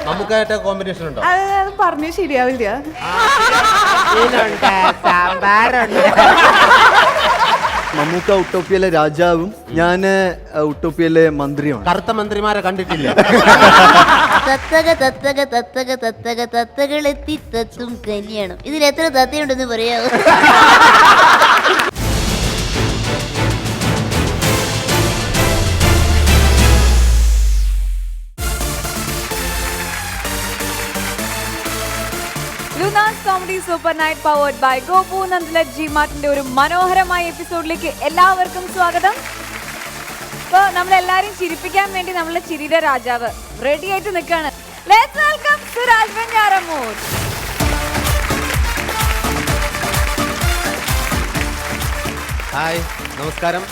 നമുക്കായിട്ട് combination ഉണ്ടോ? അത് പറഞ്ഞു ശരിയാവില്ല. മമ്മൂക്ക ഉട്ടോപ്യയിലെ രാജാവും ഞാൻ ഉട്ടോപ്യയിലെ മന്ത്രിയുമാണ്. കറുത്ത മന്ത്രിമാരെ കണ്ടിട്ടില്ല. തത്തകളെത്തി തത്തും കല്യാണം. ഇതിൽ എത്ര തത്തയുണ്ടെന്ന് പറയാമോ? Lunars comedy super night powered by Gopu Nandilath G മാർട്ടിന്റെ ഒരു മനോഹരമായ എപ്പിസോഡിലേക്ക് എല്ലാവർക്കും സ്വാഗതം. ഇപ്പോൾ നമ്മളെല്ലാരും ചിരിപ്പിക്കാൻ വേണ്ടി നമ്മളെ ചിരിയുടെ രാജാവ് റെഡി ആയിട്ട് നിൽക്കാണ്. Let's welcome Suraj Venjaramoodu. Hi, നമസ്കാരം.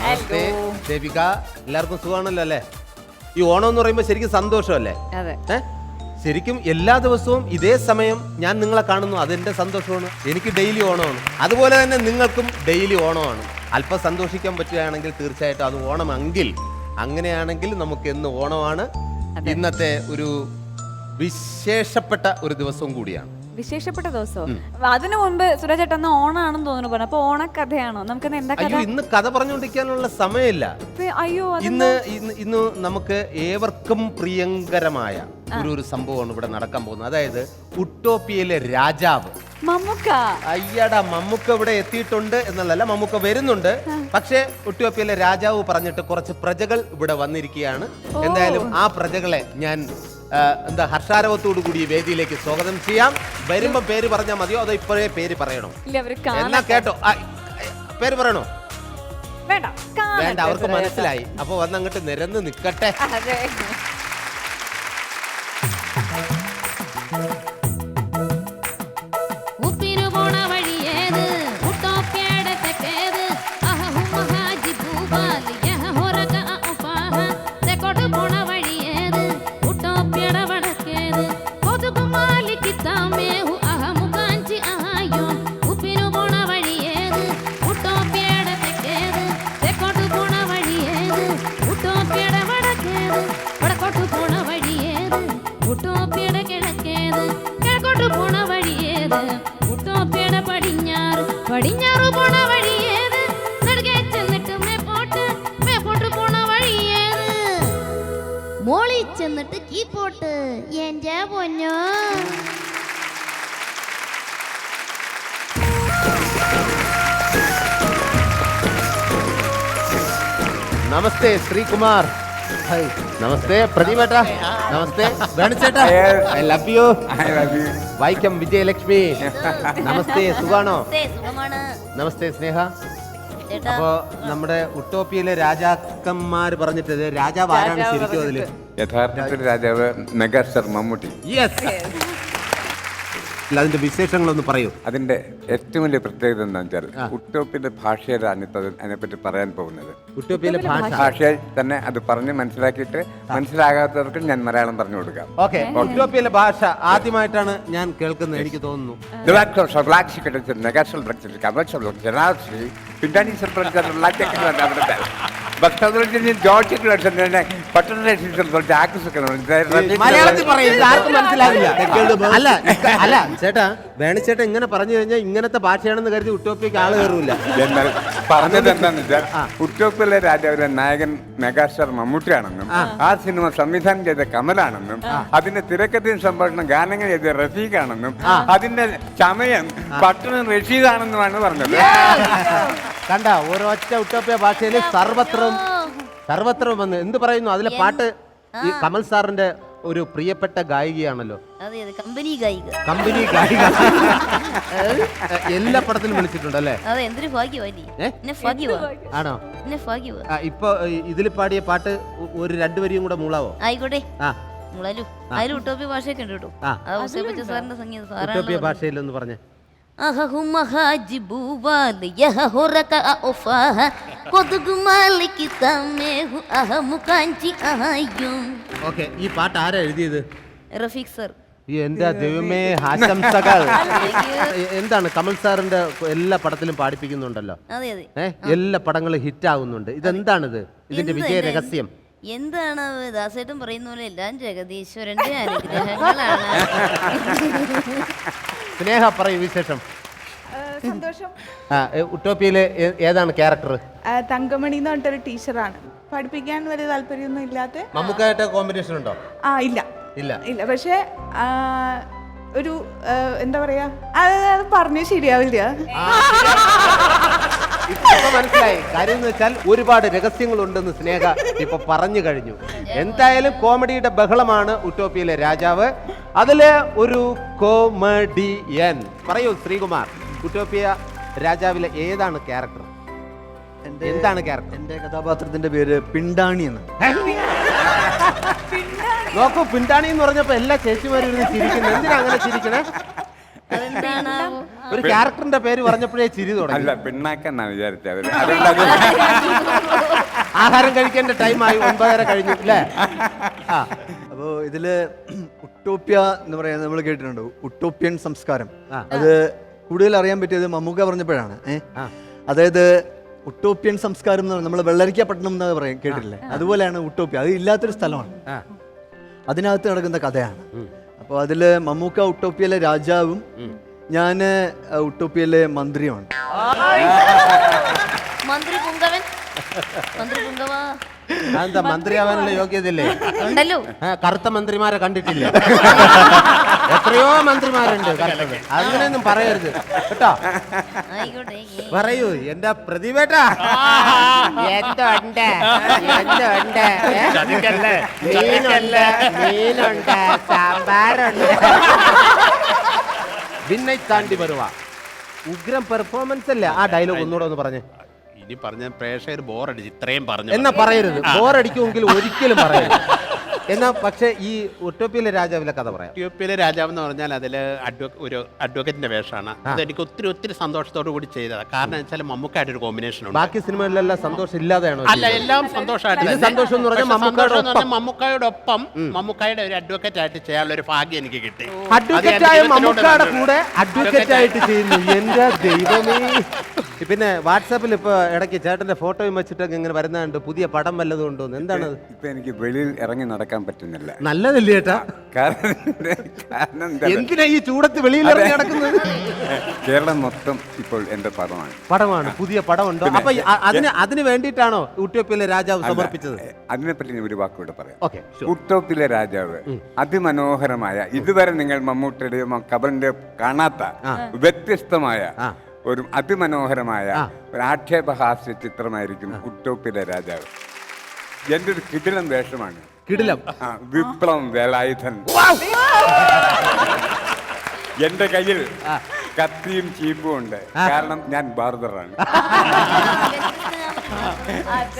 നമസ്തേ ദേവിക. എല്ലാവർക്കും സുഖമാണല്ലോ അല്ലേ? ഈ ഓണം എന്ന് പറയുമ്പോൾ ശരിക്കും സന്തോഷമല്ലേ? അതെ. ശരിക്കും എല്ലാ ദിവസവും ഇതേ സമയം ഞാൻ നിങ്ങളെ കാണുന്നു, അതെന്റെ സന്തോഷമാണ്. എനിക്ക് ഡെയിലി ഓണമാണ്. അതുപോലെ തന്നെ നിങ്ങൾക്കും ഡെയിലി ഓണമാണ്. അല്പം സന്തോഷിക്കാൻ പറ്റുകയാണെങ്കിൽ തീർച്ചയായിട്ടും അത് ഓണമെങ്കിൽ, അങ്ങനെയാണെങ്കിൽ നമുക്ക് എന്ന് ഓണമാണ്. ഇന്നത്തെ ഒരു വിശേഷപ്പെട്ട ഒരു ദിവസവും കൂടിയാണ്. വിശേഷപ്പെട്ട ദിവസവും. അതിനു മുൻപ് സുരാജ് ചേട്ടൻ ഓണാണെന്ന് തോന്നുന്നു പറഞ്ഞു. അപ്പൊ ഓണക്കഥയാണോ? നമുക്ക് എന്താ കഥ? ഇന്ന് കഥ പറഞ്ഞുകൊണ്ടിരിക്കാനുള്ള സമയമില്ല. അയ്യോ, ഇന്ന് നമുക്ക് ഏവർക്കും പ്രിയങ്കരമായ ഒരു സംഭവമാണ് ഇവിടെ നടക്കാൻ പോകുന്നത്. അതായത് ഉട്ടോപ്യയിലെ രാജാവ് മമ്മൂക്ക. അയ്യടാ, മമ്മൂക്ക ഇവിടെ എത്തിയിട്ടുണ്ട് എന്നുള്ളതല്ല, മമ്മൂക്ക വരുന്നുണ്ട്. പക്ഷേ ഉട്ടോപ്യയിലെ രാജാവ് പറഞ്ഞിട്ട് കുറച്ച് പ്രജകൾ ഇവിടെ വന്നിരിക്കുകയാണ്. എന്തായാലും ആ പ്രജകളെ ഞാൻ ഹർഷാരവത്തോടു കൂടി വേദിയിലേക്ക് സ്വാഗതം ചെയ്യാം. വരുമ്പോ പേര് പറഞ്ഞാൽ മതിയോ അതോ ഇപ്പോഴേ പേര് പറയണോ? എന്നാ കേട്ടോ, പേര് പറയണോ? വേണ്ട, അവർക്ക് മനസ്സിലായി. അപ്പൊ വന്നങ്ങോട്ട് നിരന്ന് നിക്കട്ടെ. പടിഞ്ഞാറു പോണ വഴിയേത്, നെടുകെ ചെന്നിട്ട് മേപ്പോട്ട് പോണ വഴിയേത്, മോളി ചെന്നിട്ട് കീപ്പോട്ട്. എന്റെ പൊന്നോ. നമസ്തേ ശ്രീകുമാർ. നമസ്തേ പ്രദീപേട്ടാ. നമസ്തേ വേണുചേട്ടാ. I love you. Vaikom Vijayalakshmi. നമസ്തേ, സുഖാണോ? നമസ്തേ സ്നേഹ. അപ്പോ നമ്മുടെ ഉട്ടോപ്യയിലെ രാജാക്കന്മാർ പറഞ്ഞിട്ട് രാജാവ് ആരാണ് ശരിക്കും? അതില് യഥാർത്ഥത്തിൽ രാജാവ് മെഗാസ്റ്റാർ മമ്മൂട്ടി. യെസ്. അതിന്റെ വിശേഷങ്ങളൊന്ന് പറയൂ. അതിന്റെ ഏറ്റവും വലിയ പ്രത്യേകത എന്താണെന്ന് വെച്ചാൽ ഉട്ടോപ്യയുടെ ഭാഷയിലാണ് ഇപ്പൊ അതിനെപ്പറ്റി പറയാൻ പോകുന്നത്. ഉട്ടോപ്യയിലെ ഭാഷയിൽ തന്നെ അത് പറഞ്ഞ് മനസ്സിലാക്കിയിട്ട് മനസ്സിലാകാത്തവർക്ക് ഞാൻ മലയാളം പറഞ്ഞു കൊടുക്കാം. ഓക്കെ. ഉട്ടോപ്യയിലെ ഭാഷ ആദ്യമായിട്ടാണ് ഞാൻ കേൾക്കുന്നത്, എനിക്ക് തോന്നുന്നു. മലയാളത്തിൽ പറയുന്നത് ആർക്കും മനസ്സിലാവില്ല. അല്ല ചേട്ടാ, വേണിച്ചേട്ടാ ഇങ്ങനെ പറഞ്ഞു കഴിഞ്ഞാൽ ഇങ്ങനത്തെ ഭാഷയാണെന്ന് കരുതി ഉട്ടോപ്യക്ക് ആള് കയറൂല. എന്നാൽ പറഞ്ഞത് എന്താണെന്ന് വെച്ചാൽ ഉട്ടോപ്യയിലെ രാജാവിന്റെ നായകൻ മെഗാസ്റ്റാർ മമ്മൂട്ടിയാണെന്നും ആ സിനിമ സംവിധാനം ചെയ്ത കമലാണെന്നും അതിന്റെ തിരക്കഥയും സംഭാഷണം ഗാനങ്ങൾ ചെയ്ത റഫീഖാണെന്നും അതിന്റെ ചമയം പട്ടണം റഷീദാണെന്നുമാണ് പറഞ്ഞത്. കണ്ട, ഓരോറ്റ ഉട്ടോപ്യ ഭാഷയിൽ സർവത്രവും വന്ന് എന്ത് പറയുന്നു. അതിലെ പാട്ട് ഈ കമൽ സാറിന്റെ ഒരു പ്രിയപ്പെട്ട ഗായികയാണല്ലോ. കമ്പനി ഗായിക. എല്ലാ പടത്തിലും വിളിച്ചിട്ടുണ്ടല്ലേ? ആണോ? ഇപ്പൊ ഇതിൽ പാടിയ പാട്ട് ഒരു രണ്ടുപേരെയും കൂടെ മൂളാവോ? ആയിക്കോട്ടെ. ഉട്ടോപ്യ ഭാഷയൊക്കെ ഉണ്ട് കേട്ടോ. ഉട്ടോപ്യ ഭാഷയിൽ ഒന്ന് പറഞ്ഞേ. ഓക്കേ, ഈ പാട്ട് ആരാ എഴുതിയത്? റഫീഖ് സർ. എന്റെ ദൈവമേ, ആശംസകൾ. എന്താണ് കമൽ സാറിന്റെ എല്ലാ പടത്തിലും പാടിപ്പിക്കുന്നുണ്ടല്ലോ, അതെ അതെ. എല്ലാ പടങ്ങളും ഹിറ്റ് ആകുന്നുണ്ട്. ഇതെന്താണിത്, ഇതിന്റെ വിജയ രഹസ്യം? എന്താണ് ദാസേട്ടൻ പറയുന്ന പോലെ എല്ലാം ജഗദീശ്വരന്റെ അനുഗ്രഹങ്ങളാണ്. സ്നേഹ പറയൂ വിശേഷം. സന്തോഷം. ഉട്ടോപ്പിയയിലെ ഏതാണ് ക്യാരക്ടർ? തങ്കമണി എന്ന് പറഞ്ഞിട്ടൊരു ടീച്ചറാണ്. പഠിപ്പിക്കാൻ വലിയ താല്പര്യമൊന്നും ഇല്ലാത്ത. മമ്മൂക്കായിട്ട് കോമ്പിനേഷൻ ഉണ്ടോ? ഇല്ല ഇല്ല ഇല്ല. പക്ഷെ ഒരു എന്താ പറയാ, അത് പറഞ്ഞ് ശരിയാവില്ല. ഇപ്പൊ മനസ്സിലായി. കാര്യം എന്ന് വെച്ചാൽ ഒരുപാട് രഹസ്യങ്ങൾ ഉണ്ടെന്ന് സ്നേഹ ഇപ്പൊ പറഞ്ഞു കഴിഞ്ഞു. എന്തായാലും കോമഡിയുടെ ബഹളമാണ് ഉട്ടോപ്പിയയിലെ രാജാവ്. അതില് ഒരു കോമഡിയൻ പറയൂ ശ്രീകുമാർ, ഉട്ടോപ്പിയ രാജാവിലെ ഏതാണ് ക്യാരക്ടർ? എന്താണ് ക്യാരക്ടർ? എന്റെ കഥാപാത്രത്തിന്റെ പേര് പിണ്ടാണി എന്ന്. നോക്കൂ, പിണ്ടാണി എന്ന് പറഞ്ഞപ്പോ എല്ലാ ചേച്ചിമാരും ഇരുന്ന് ചിരിക്കുന്നത്. എന്തിനാ അങ്ങനെ ചിരിക്കണേ? അതെന്താണാവോ? ഒരു ക്യാരക്ടറിന്റെ പേര് പറഞ്ഞപ്പോഴേ ചിരി തുടങ്ങി. അല്ല, പിണ്ണാക്കെന്നാ വിചാരിച്ചത്. ആഹാരം കഴിക്കേണ്ട ടൈമായി, 9:30 കഴിഞ്ഞു അല്ലേ? അപ്പോൾ ഇതില് ഉട്ടോപ്യ എന്ന് പറയുന്നത് നമ്മൾ കേട്ടിട്ടുണ്ടോ, ഉട്ടോപ്യൻ സംസ്കാരം. അത് കൂടുതൽ അറിയാൻ പറ്റിയത് മമ്മൂക്ക പറഞ്ഞപ്പോഴാണ്. അതായത് ഉട്ടോപ്യൻ സംസ്കാരം എന്ന് പറഞ്ഞാൽ നമ്മൾ വെള്ളരിക്കപ്പട്ടണം എന്ന് പറയാൻ കേട്ടിട്ടില്ലേ, അതുപോലെയാണ് ഉട്ടോപ്യ. അത് ഇല്ലാത്തൊരു സ്ഥലമാണ്, അതിനകത്ത് നടക്കുന്ന കഥയാണ്. അപ്പോൾ അതില് മമ്മൂക്ക ഉട്ടോപ്യയിലെ രാജാവും ഞാൻ ഉട്ടോപ്യയിലെ മന്ത്രിയുമാണ്. മന്ത്രി പുങ്കവൻ, മന്ത്രി പുങ്കവാ. അതെന്താ, മന്ത്രിയാവാനുള്ള യോഗ്യതയില്ലേ? ഉണ്ടല്ലോ. കറുത്ത മന്ത്രിമാരെ കണ്ടിട്ടില്ല? എത്രയോ മന്ത്രിമാരുണ്ട് കറുത്തത്. അങ്ങനെയൊന്നും പറയരുത് കേട്ടോ. ആയിക്കോട്ടെ. പറയൂ എന്റെ പ്രതിഭേട്ടാ. എന്തുണ്ട് എന്തുണ്ട്? മീനുണ്ട്, സാമ്പാറുണ്ട്. വിണ്ണை താണ്ടി വരുവാ. ഉഗ്രം പെർഫോമൻസ് അല്ലേ? ആ ഡയലോഗ് ഒന്നുകൂടെ ഒന്ന് പറഞ്ഞേ. ഇനി പറഞ്ഞ പ്രേക്ഷകർ ബോറടിച്ച് ഇത്രയും പറഞ്ഞു. എന്നാ പറയരുത്, ബോറടിക്കുമെങ്കിൽ ഒരിക്കലും പറയരുത്. എന്നാ പക്ഷെ ഈ ഉട്ടോപ്യയിലെ രാജാവിലെ കഥ പറയാം. ഉട്ടോപ്യയിലെ രാജാവ് എന്ന് പറഞ്ഞാൽ അതിൽ ഒരു അഡ്വക്കേറ്റിന്റെ വേഷമാണ്. അതെനിക്ക് ഒത്തിരി ഒത്തിരി സന്തോഷത്തോടു കൂടി ചെയ്തതാണ്. കാരണം വെച്ചാൽ മമ്മൂക്കായിട്ട് ഒരു കോമ്പിനേഷൻ ഉണ്ട്. ബാക്കി സിനിമകളിലെല്ലാം സന്തോഷം ഇല്ലാതെയാണോ? അല്ല, എല്ലാം സന്തോഷമായിട്ട്. സന്തോഷം എന്ന് പറഞ്ഞാൽ മമ്മൂക്കായോടൊപ്പം മമ്മൂക്കായുടെ ഒരു അഡ്വക്കേറ്റ് ആയിട്ട് ചെയ്യാനുള്ള ഒരു ഭാഗ്യം എനിക്ക് കിട്ടി. അഡ്വക്കേറ്റ് ആയ മമ്മൂക്കയുടെ കൂടെ അഡ്വക്കേറ്റ് ആയിട്ട് ചെയ്യുന്നു. എന്റെ ദൈവമേ. പിന്നെ വാട്സാപ്പിൽ ഇപ്പൊ ഇടയ്ക്ക് ചേട്ടന്റെ ഫോട്ടോയും വെച്ചിട്ടൊക്കെ ഇങ്ങനെ വരുന്നുണ്ട്. പുതിയ പടം വല്ലതും ഉണ്ടോ? എന്താണ് ഇപ്പൊ എനിക്ക് വെളിയിൽ ഇറങ്ങി നടക്കാൻ പറ്റുന്നില്ല. നല്ലതല്ലേ ചേട്ടാ? കാരണം എന്തിനാ ഈ ചൂടത്ത് വെളിയിൽ ഇറങ്ങി നടക്കുന്നത്? കേരളം മൊത്തം ഇപ്പോൾ എന്റെ പടമാണ്. പുതിയ പടമുണ്ടോ? അപ്പൊ അതിന് വേണ്ടിയിട്ടാണോ ഉട്ടോപ്യയിലെ രാജാവ് സമർപ്പിച്ചത്? അതിനെപ്പറ്റി ഞാൻ ഒരു വാക്കുകൂടെ പറയാം. ഓക്കെ. ഉട്ടോപ്യയിലെ രാജാവ് അതിമനോഹരമായ, ഇതുവരെ നിങ്ങൾ മമ്മൂട്ടിയുടെയോ കബറിന്റെയോ കാണാത്ത വ്യത്യസ്തമായ ഒരു അതിമനോഹരമായ ഒരു ആക്ഷേപഹാസ്യ ചിത്രമായിരിക്കും ഉട്ടോപ്യയിലെ രാജാവ്. എന്റെ ഒരു കിടിലം വേഷമാണ്. കിടിലം. വിപ്ലവം വേലായുധൻ. എന്റെ കയ്യിൽ കത്തിയും ചീപ്പും ഉണ്ട്. കാരണം ഞാൻ ബാർബറാണ്.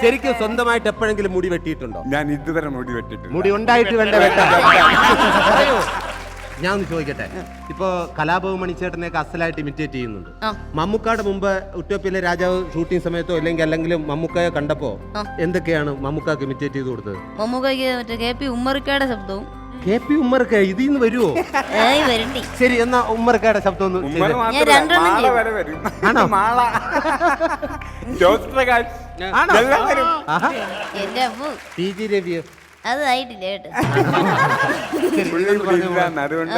ശരിക്കും സ്വന്തമായിട്ട് എപ്പോഴെങ്കിലും മുടി വെട്ടിയിട്ടുണ്ടോ? ഞാൻ ഇതുവരെ മുടി വെട്ടിയിട്ടുണ്ട്. മുടി ഉണ്ടായിട്ട് വേണ്ട വെട്ടാൻ. ഞാൻ ഒന്ന് ചോദിക്കട്ടെ, ഇപ്പൊ കലാഭവൻ മണിച്ചേട്ടനെയൊക്കെ അസലായിട്ട് ഇമിറ്റേറ്റ് ചെയ്യുന്നുണ്ട്. മമ്മൂക്കയുടെ മുമ്പ് ഉട്ടോപ്യയിലെ രാജാവ് ഷൂട്ടിംഗ് സമയത്തോ അല്ലെങ്കിൽ മമ്മൂക്കയെ കണ്ടപ്പോ എന്തൊക്കെയാണ് മമ്മൂക്കാക്ക് ഇമിറ്റേറ്റ് ചെയ്ത് കൊടുത്തത്? മമ്മൂക്കയ്ക്ക് മറ്റേ KP ഉമ്മറിക്കയുടെ ശബ്ദവും. KP ഉമ്മർക്ക് ഇതിന്ന് വരുമോ? ശരി, എന്നാ ഉമ്മർക്കയുടെ ശബ്ദം ഒന്ന്. ആണോ? PG രവിയോ? അതായിട്ടില്ല കേട്ടോ.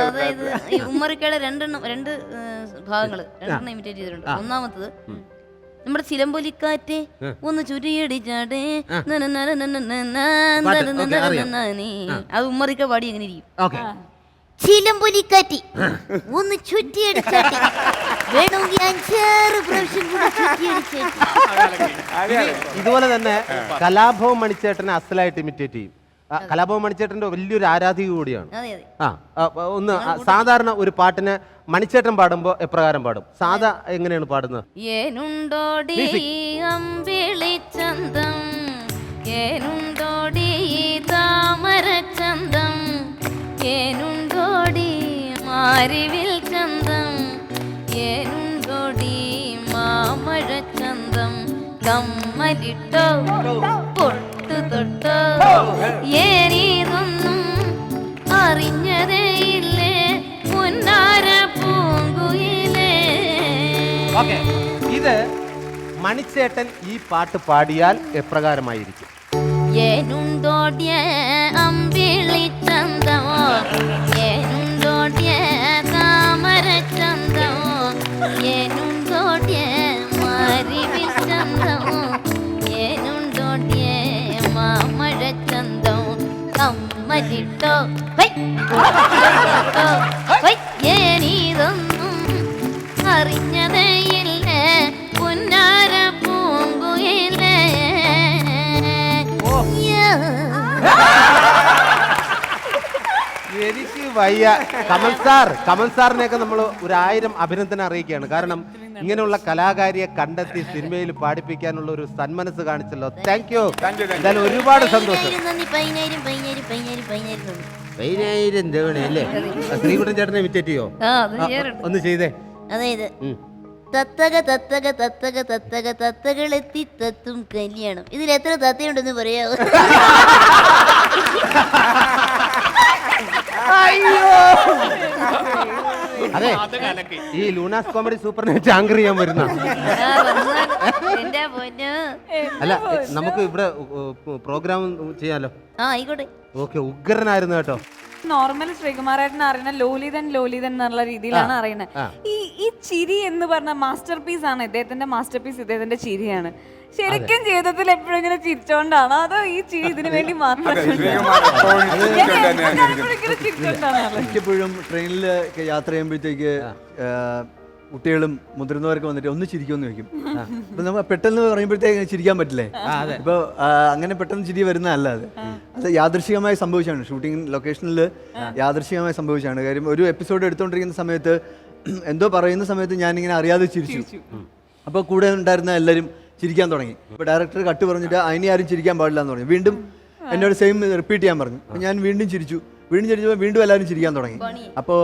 അതായത് ഈ ഉമ്മറിക്കയുടെ രണ്ട് ഭാഗങ്ങള് രണ്ടെണ്ണം ഇമിറ്റേറ്റ് ചെയ്തിട്ടുണ്ട്. ഒന്നാമത്തത് നമ്മുടെ ചിലമ്പൊലിക്കാറ്റ് ഒന്ന് ചുരിയടിച്ചാടേ, അത് ഉമ്മറിക്ക പാടി എങ്ങനെ ഇരിക്കും? ചിലമ്പൊലിക്കാറ്റ് ഒന്ന് ചുറ്റിയടിച്ചാട്ടെ, വേണമെങ്കിൽ 5-6 പ്രാവശ്യം കൂടെ ചുറ്റിയടിച്ചാട്ടെ. ഇതുപോലെ തന്നെ കലാഭവൻ മണിച്ചേട്ടനെ അസലായിട്ട് ഇമിറ്റേറ്റ് ചെയ്യും. കലാഭവൻ മണിച്ചേട്ടന്റെ വലിയൊരു ആരാധിക കൂടിയാണ്. ഒന്ന് സാധാരണ ഒരു പാട്ടിന് മണിച്ചേട്ടൻ പാടുമ്പോ എപ്രകാരം പാടും? സാധാ എങ്ങനെയാണ് പാടുന്നത്? ഏനുണ്ടോടി അമ്പിളിച്ചന്തം, ഏനുണ്ടോടി താമരച്ചന്തം, ഏനുണ്ടോടി മാരിവിൽ ചന്തം, ഏനുണ്ടോടി മാമഴച്ചന്തം, കമ്മലിട്ടോ പൊട്ടു തൊട്ടോ, ഏനീതൊന്നും അറിഞ്ഞതേ ഇല്ലേ, ഓക്കെ, ഇത് മണിച്ചേട്ടൻ ഈ പാട്ട് പാടിയാൽ എപ്രകാരമായിരിക്കും? ഏനുണ്ടോടിയ അമ്പിളിച്ചന്തമോ ഏനുണ്ടോടിയ താമരച്ചന്തമോ ഏനുണ്ടോടിയ മാരിവിച്ചന്തമോ ഏനുണ്ടോടിയ മാമഴച്ചന്തമോ കമ്മലിട്ടോ ഏനീതൊന്നും അറിഞ്ഞതേയില്ല പുന്നാര പൂങ്കുയിലേ. എനിക്ക് വയ്യ. കമൽ സാറിനെയൊക്കെ നമ്മൾ 1000 അഭിനന്ദനം അറിയിക്കുകയാണ്. കാരണം ഇങ്ങനെയുള്ള കലാകാരിയെ കണ്ടെത്തി സിനിമയിൽ പാടിപ്പിക്കാനുള്ള ഒരു സന്മനസ് കാണിച്ചല്ലോ. Thank you. എന്തായാലും ഒരുപാട് സന്തോഷം. 10,000 തവണയല്ലേ? ശ്രീകുട്ടൻ ചേട്ടനെ ഇമിറ്റേറ്റ് ചെയ്യോ? ഒന്ന് ചെയ്തേ. അതായത് തത്തക തത്തക തത്തക തത്തക തത്തകളെത്തി തത്തും കല്യാണം. ഇതിൽ എത്ര തത്തയുണ്ടെന്ന് പറയാവോ? അതെ, ഈ Luna's comedy super night anchor ചെയ്യാൻ വരുന്ന എന്റെ പൊന്നു. അല്ല, നമുക്ക് ഇവിടെ പ്രോഗ്രാം ചെയ്യാലോ? ആയിക്കോട്ടെ. ഓക്കെ, ഉഗ്രനായിരുന്നു കേട്ടോ. നോർമൽ ശ്രീകുമാരേട്ടനെ അറിയുന്ന ലോലിതൻ എന്നുള്ള രീതിയിലാണ് അറിയുന്നത്. ഈ ചിരി എന്ന് പറഞ്ഞ മാസ്റ്റർ പീസ് ആണ്. ഇദ്ദേഹത്തിന്റെ മാസ്റ്റർ പീസ് ഇദ്ദേഹത്തിന്റെ ചിരിയാണ്. ശരിക്കും ജീവിതത്തിൽ എപ്പോഴും ഇങ്ങനെ ചിരിച്ചോണ്ടാണോ അതോ ഈ ചിരി ഇതിനു വേണ്ടി മാത്രം? മിക്കപ്പോഴും ട്രെയിനിൽ യാത്ര ചെയ്യുമ്പോഴത്തേക്ക് കുട്ടികളും മുതിർന്നവരൊക്കെ വന്നിട്ട് ഒന്ന് ചിരിക്കുമെന്ന് ചോദിക്കും. അപ്പൊ നമ്മൾ പെട്ടെന്ന് പറയുമ്പോഴത്തേക്ക് ചിരിക്കാൻ പറ്റില്ലേ? ഇപ്പൊ അങ്ങനെ പെട്ടെന്ന് ചിരി വരുന്നതല്ല അത് യാദൃശികമായി സംഭവിച്ചാണ്. ഷൂട്ടിംഗ് ലൊക്കേഷനിൽ യാദൃശികമായി സംഭവിച്ചാണ്. കാര്യം ഒരു എപ്പിസോഡ് എടുത്തുകൊണ്ടിരിക്കുന്ന സമയത്ത് എന്തോ പറയുന്ന സമയത്ത് ഞാനിങ്ങനെ അറിയാതെ ചിരിച്ചു. അപ്പോൾ കൂടെ ഉണ്ടായിരുന്ന എല്ലാവരും ചിരിക്കാൻ തുടങ്ങി. അപ്പോൾ ഡയറക്ടർ കട്ട് പറഞ്ഞിട്ട് അതിനെ ആരും ചിരിക്കാൻ പാടില്ല എന്ന് പറഞ്ഞു. വീണ്ടും എന്നോട് സെയിം റിപ്പീറ്റ് ചെയ്യാൻ പറഞ്ഞു. അപ്പോൾ ഞാൻ വീണ്ടും ചിരിച്ചപ്പോൾ വീണ്ടും എല്ലാവരും ചിരിക്കാൻ തുടങ്ങി. അപ്പോൾ